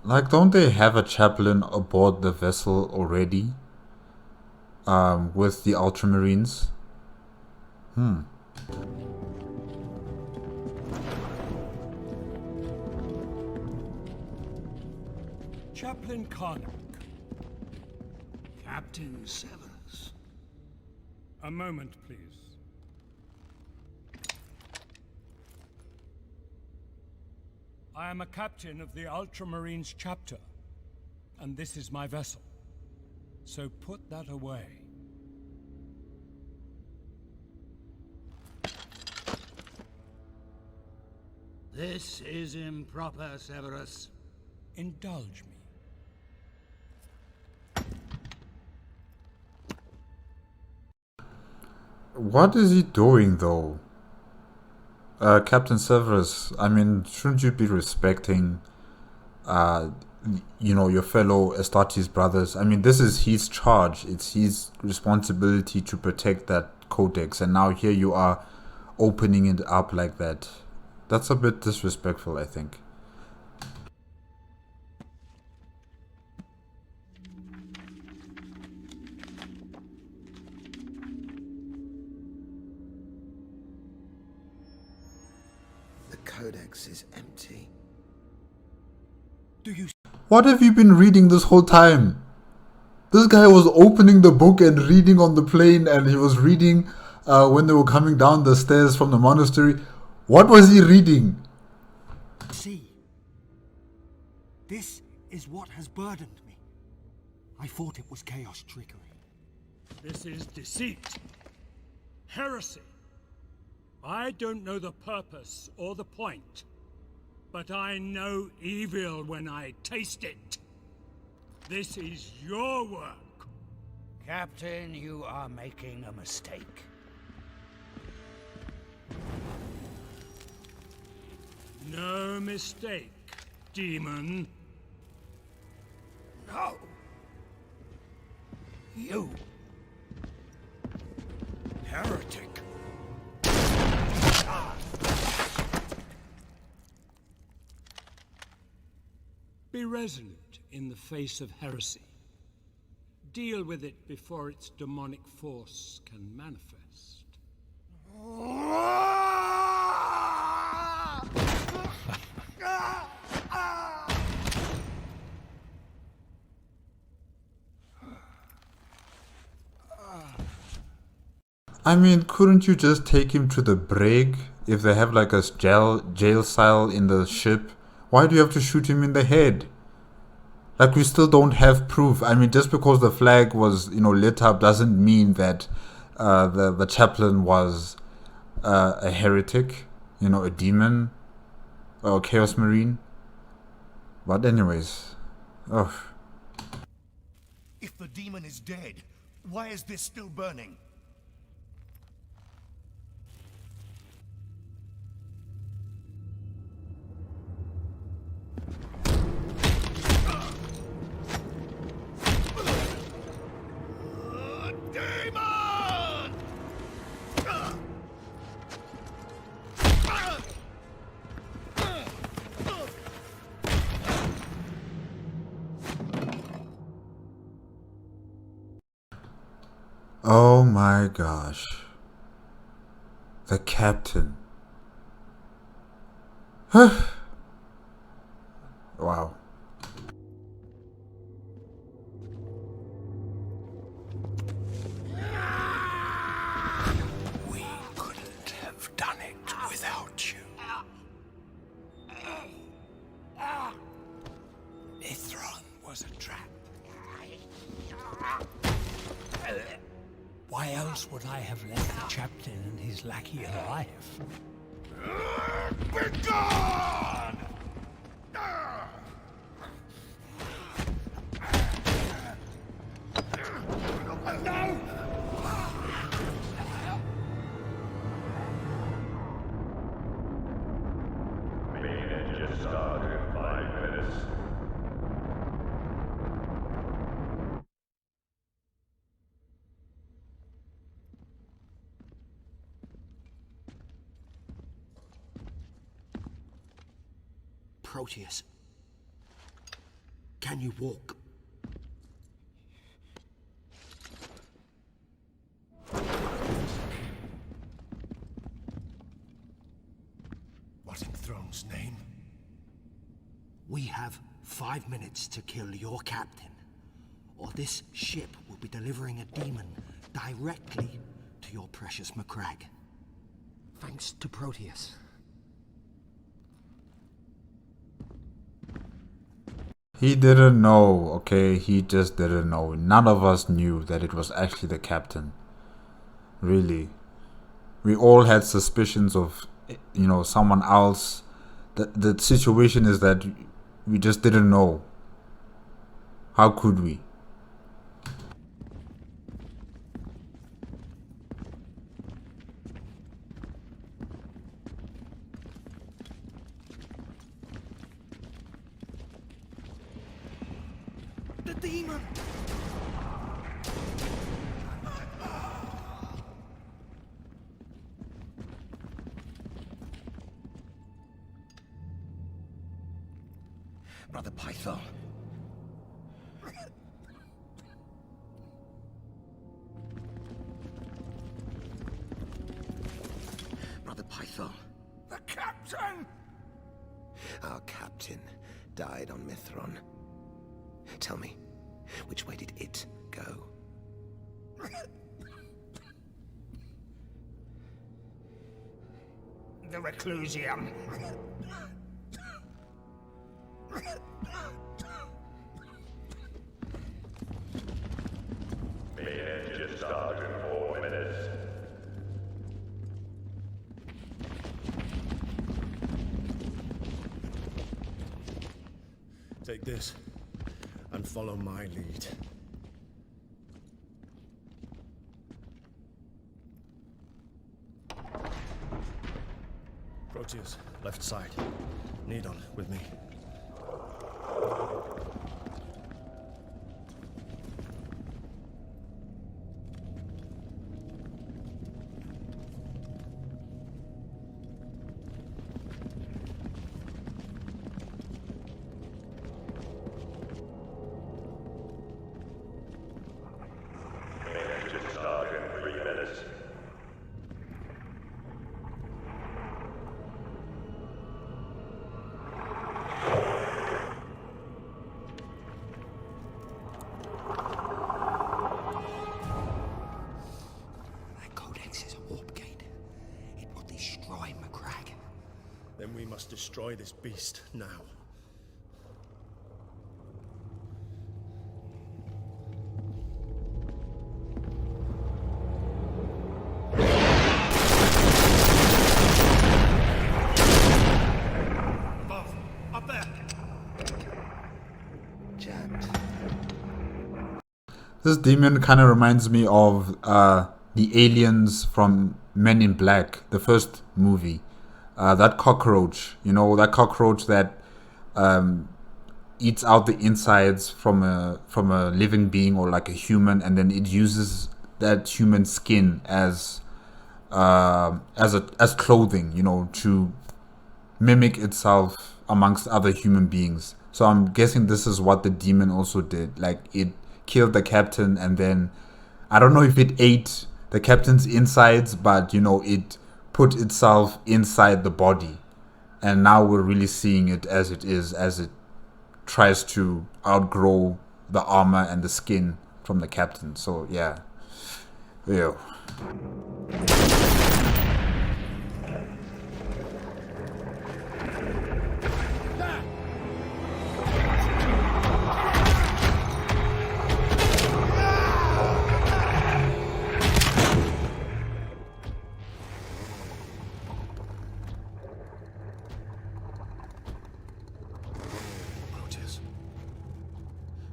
Like, don't they have a chaplain aboard the vessel already? With the Ultramarines? Chaplain Karnak. Captain Severus. A moment, please. I am a captain of the Ultramarines chapter, and this is my vessel. So put that away. This is improper, Severus. Indulge me. What is he doing, though? Captain Severus, I mean, shouldn't you be respecting, you know, your fellow astartes brothers? I mean, this is his charge. It's his responsibility to protect that codex. And now here you are opening it up like that. That's a bit disrespectful, I think. codex is empty. Do you... What have you been reading this whole time? This guy was opening the book and reading on the plane, and he was reading when they were coming down the stairs from the monastery. What was he reading? See, this is what has burdened me. I thought it was chaos trickery. This is deceit. Heresy. I don't know the purpose or the point, but I know evil when I taste it. This is your work. Captain, you are making a mistake. No mistake, demon. No. You. Heretic. Be resolute in the face of heresy. Deal with it before its demonic force can manifest. I mean, couldn't you just take him to the brig if they have like a jail cell in the ship? Why do you have to shoot him in the head? Like, we still don't have proof. I mean, just because the flag was, lit up doesn't mean that the chaplain was a heretic, a demon, or a Chaos Marine. But anyways, If the demon is dead, why is this still burning? oh my gosh. The captain. Wow. We couldn't have done it without you. Mithron was a trap. Why else would I have left the captain and his lackey alive? Be gone! Proteus, can you walk? What in Throne's name? We have 5 minutes to kill your captain, or this ship will be delivering a demon directly to your precious Macragge. Thanks to Proteus. He didn't know, okay? He just didn't know. None of us knew that it was actually the captain. Really. We all had suspicions of, someone else. The situation is that we just didn't know. How could we? The demon! Brother Python. Brother Python. The captain! Our captain died on Mithron. Tell me, which way did it go? The Reclusium. Main engine start in 4 minutes. Take this, and follow my lead. Proteus, left side. Needon, with me. Then we must destroy this beast now. Above! Up there! Jammed. This demon kind of reminds me of the aliens from Men in Black, the first movie. That cockroach, you know, that cockroach that eats out the insides from a living being or like a human, and then it uses that human skin as clothing, you know, to mimic itself amongst other human beings. So I'm guessing this is what the demon also did. Like, it killed the captain, and then I don't know if it ate the captain's insides, but you know, it put itself inside the body, and now we're really seeing it as it is, as it tries to outgrow the armor and the skin from the captain. So yeah.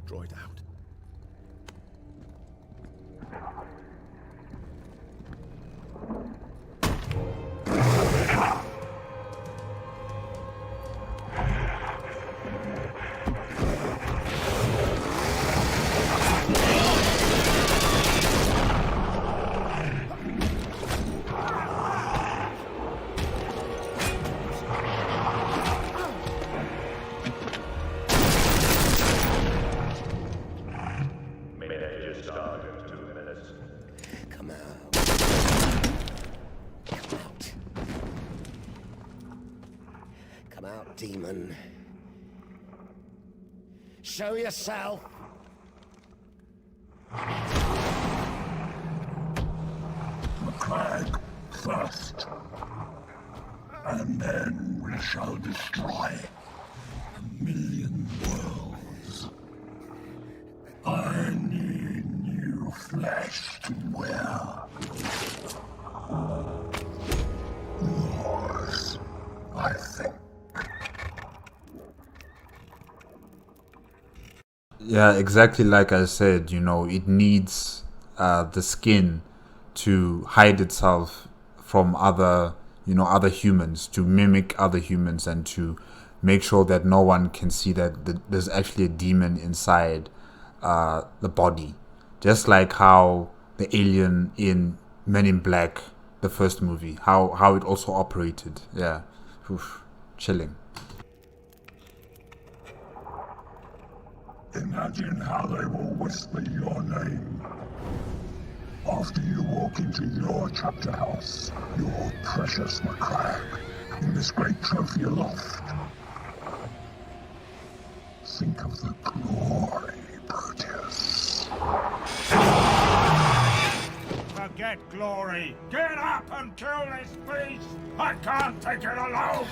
Droid out. Come out, demon. Show yourself. McCrag first. And then we shall destroy 1,000,000 worlds. I need new flesh to wear. Yours, I think. Yeah, exactly like I said, you know, it needs the skin to hide itself from other humans, to mimic other humans, and to make sure that no one can see that there's actually a demon inside the body. Just like how the alien in Men in Black, the first movie, how it also operated. Yeah. Oof. Chilling. Imagine how they will whisper your name after you walk into your chapter house, your precious McCrag, in this great trophy aloft. think of the glory, Proteus? Forget glory! Get up and kill this beast! I can't take it alone!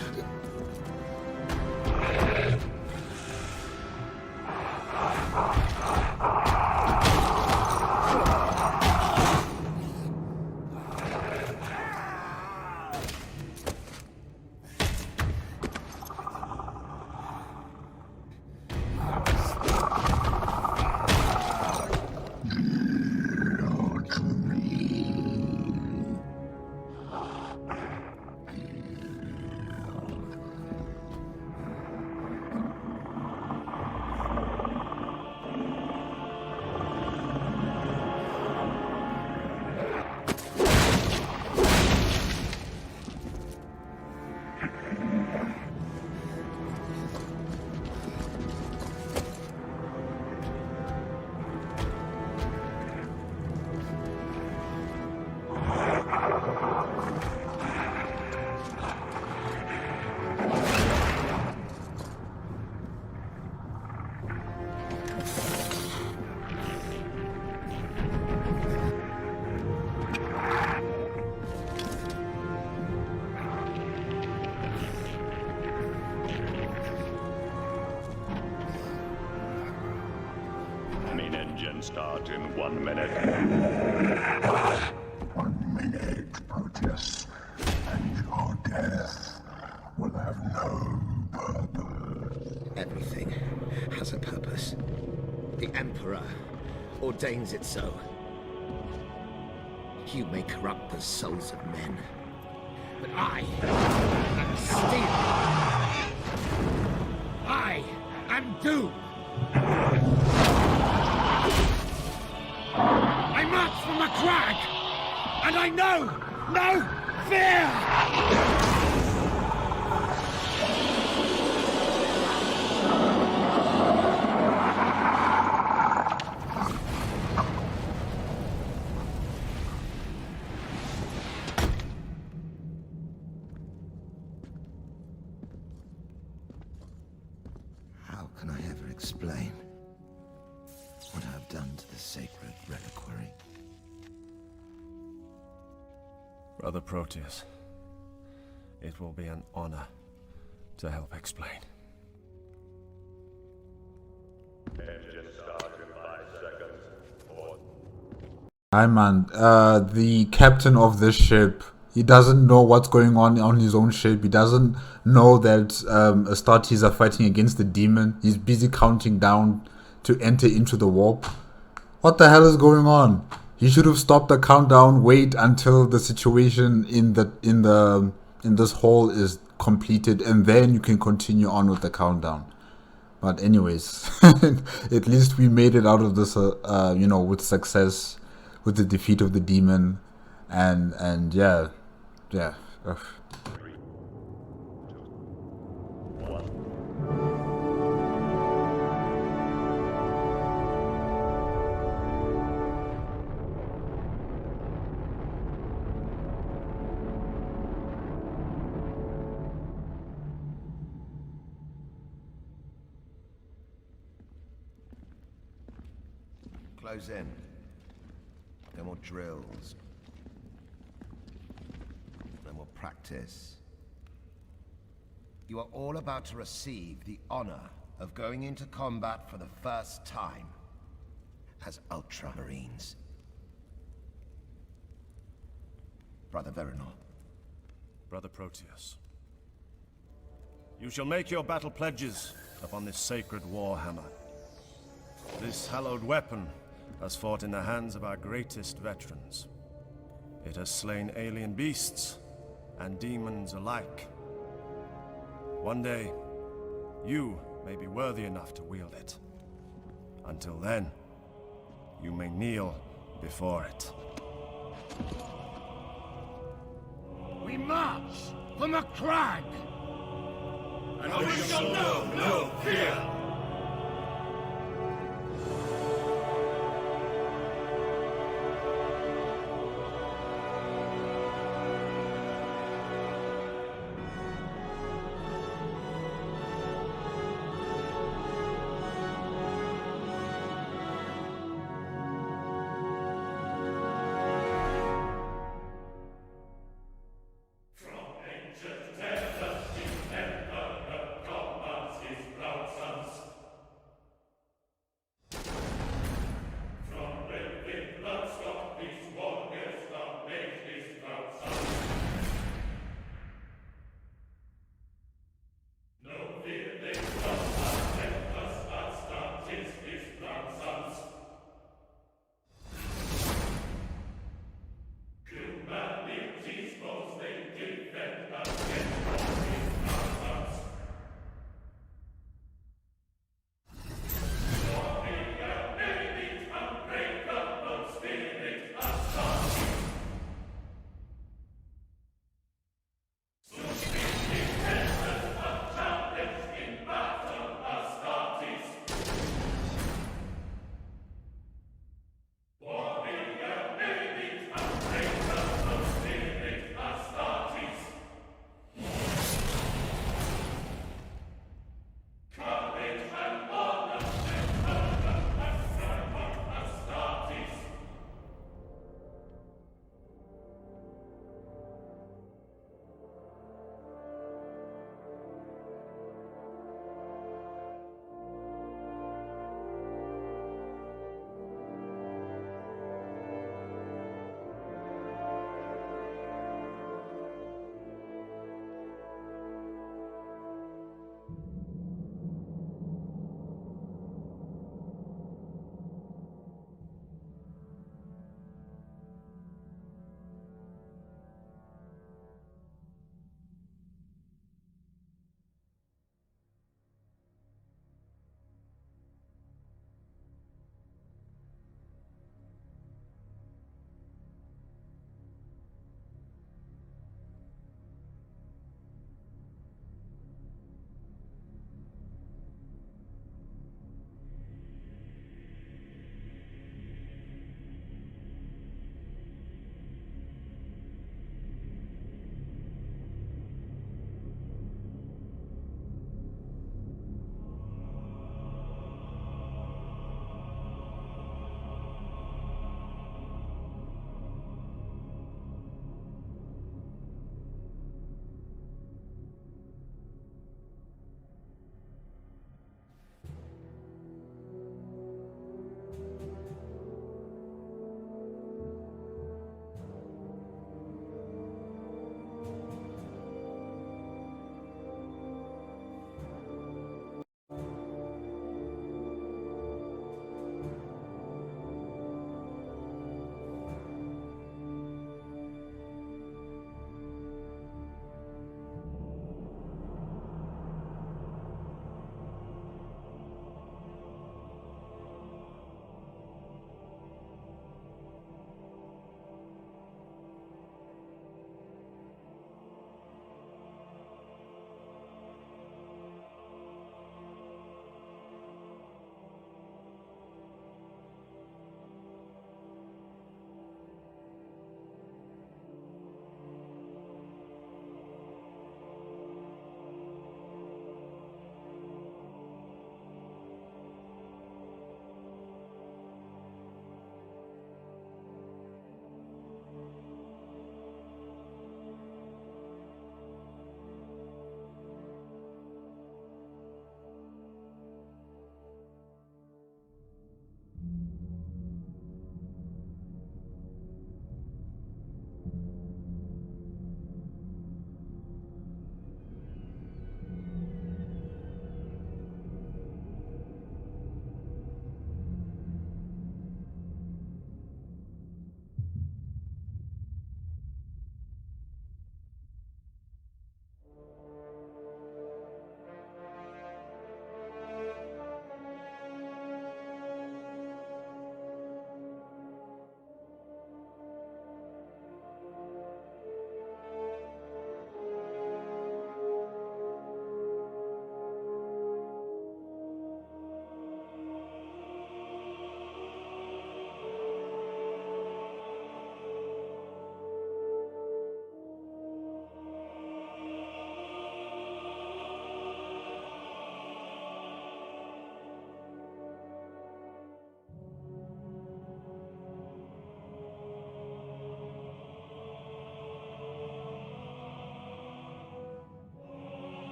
Engine start in 1 minute. 1 minute, Proteus, and your death will have no purpose. Everything has a purpose. The Emperor ordains it so. You may corrupt the souls of men, but I am steel. I am doom. I march from the crag, and I know no fear! How can I ever explain what I've done to the sacred reliquary? Brother Proteus, it will be an honor to help explain. Engine start in 5 seconds. 4. Hi man, the captain of this ship, he doesn't know what's going on his own ship. He doesn't know that astartes are fighting against the demon. He's busy counting down to enter into the warp. What the hell is going on? He should have stopped the countdown, wait until the situation in this hall is completed, and then you can continue on with the countdown. But anyways, at least we made it out of this you know, with success, with the defeat of the demon, and yeah. Ugh. 3, 2, 1. Close in. No more drills. No more practice. You are all about to receive the honor of going into combat for the first time as Ultramarines. Brother Veronor. Brother Proteus, you shall make your battle pledges upon this sacred warhammer. This hallowed weapon has fought in the hands of our greatest veterans. It has slain alien beasts and demons alike. One day, you may be worthy enough to wield it. Until then, you may kneel before it. We march from the crag! And we shall know no fear!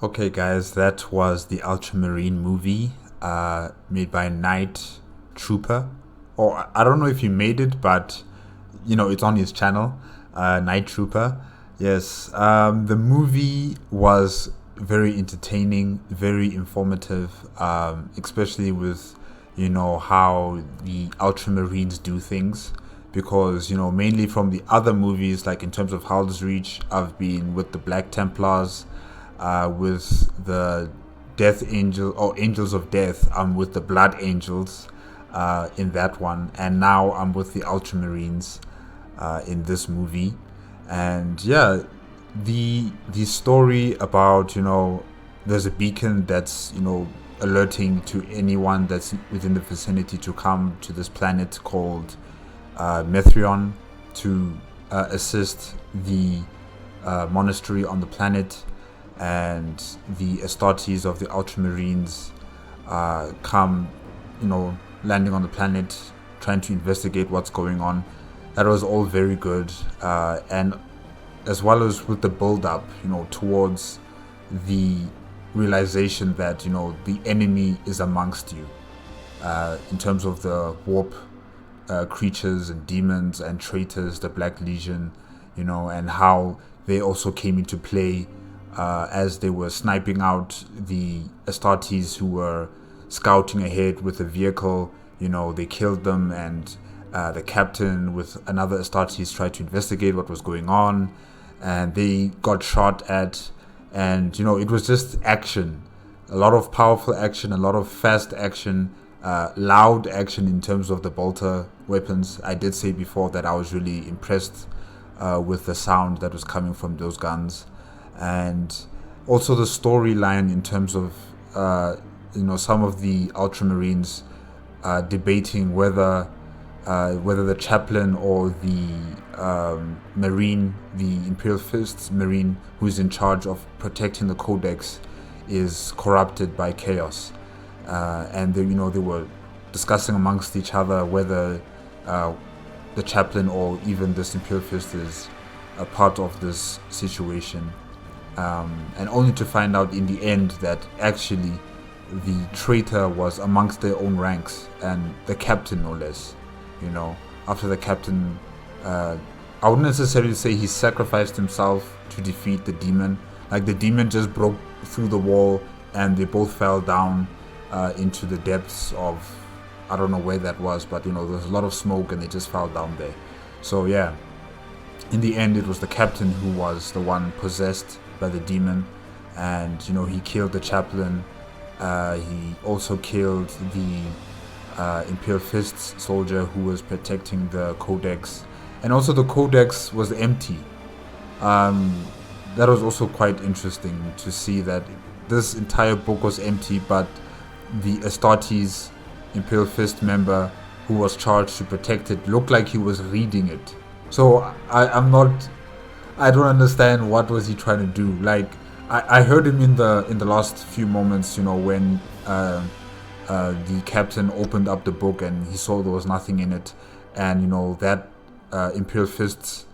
Okay guys, that was the Ultramarine movie made by Night Trooper. Or I don't know if he made it, but you know, it's on his channel, Night Trooper. Yes, the movie was very entertaining, very informative, especially with, you know, how the Ultramarines do things. Because, you know, mainly from the other movies, like in terms of Hell's Reach, I've been with the Black Templars, with the Death Angel or Angels of Death. I'm with the Blood Angels in that one, and now I'm with the Ultramarines in this movie. And yeah, the story about, you know, there's a beacon that's, you know, alerting to anyone that's within the vicinity to come to this planet called Mithrion to assist the monastery on the planet. And the astartes of the Ultramarines come, you know, landing on the planet, trying to investigate what's going on. That was all very good, and as well as with the build-up, you know, towards the realization that, you know, the enemy is amongst you, in terms of the warp creatures and demons and traitors, the Black Legion, you know, and how they also came into play as they were sniping out the astartes who were scouting ahead with a vehicle. You know, they killed them, and the captain with another astartes tried to investigate what was going on, and they got shot at. And, you know, it was just action, a lot of powerful action, a lot of fast action, loud action in terms of the bolter weapons. I did say before that I was really impressed with the sound that was coming from those guns. And also the storyline in terms of, you know, some of the Ultramarines debating whether the chaplain or the Marine, the Imperial Fist's Marine, who is in charge of protecting the Codex, is corrupted by chaos. And they, you know, they were discussing amongst each other whether the chaplain or even this Imperial Fist is a part of this situation. And only to find out in the end that actually the traitor was amongst their own ranks, and the captain no less. You know, after the captain, I wouldn't necessarily say he sacrificed himself to defeat the demon. Like, the demon just broke through the wall and they both fell down into the depths of, I don't know where that was, but, you know, there was a lot of smoke and they just fell down there. So yeah, in the end it was the captain who was the one possessed by the demon, and, you know, he killed the chaplain. He also killed the Imperial Fist's soldier who was protecting the Codex, and also the Codex was empty. That was also quite interesting to see that this entire book was empty, but the Astartes Imperial Fist member who was charged to protect it looked like he was reading it. So I don't understand what was he trying to do. Like, I heard him in the last few moments, you know, when the captain opened up the book and he saw there was nothing in it, and, you know, that Imperial Fist's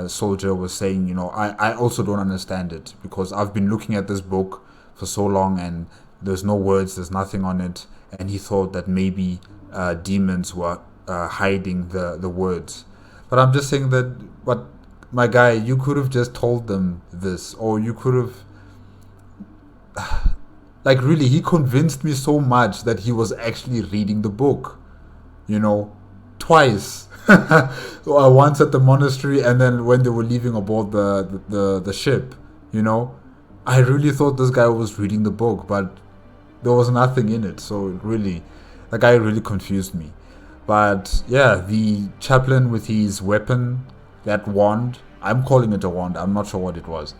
soldier was saying, you know, I also don't understand it, because I've been looking at this book for so long and there's no words, there's nothing on it. And he thought that maybe demons were hiding the words. But I'm just saying that, but my guy, you could have just told them this, or you could have, like, really, he convinced me so much that he was actually reading the book, you know, twice. Once at the monastery, and then when they were leaving aboard the ship, you know. I really thought this guy was reading the book, but there was nothing in it. So really, the guy really confused me. But yeah, the chaplain with his weapon, that wand, I'm calling it a wand, I'm not sure what it was,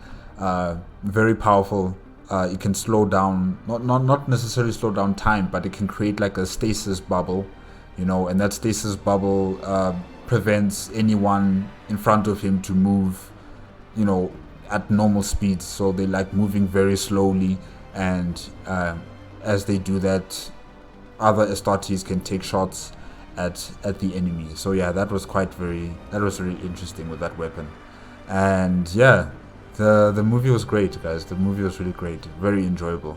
very powerful. It can slow down, not necessarily slow down time, but it can create like a stasis bubble, you know, and that stasis bubble prevents anyone in front of him to move, you know, at normal speeds. So they like moving very slowly, and as they do that, other Astartes can take shots at the enemy. So yeah, that was very interesting with that weapon. And yeah, The movie was great, guys. The movie was really great, very enjoyable.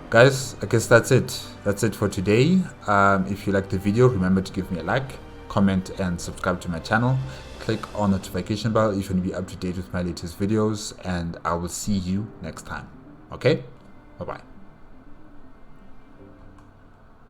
Guys, I guess that's it. That's it for today. If you liked the video, remember to give me a like, comment, and subscribe to my channel. Click on the notification bell if you want to be up to date with my latest videos, and I will see you next time. Okay? Bye-bye.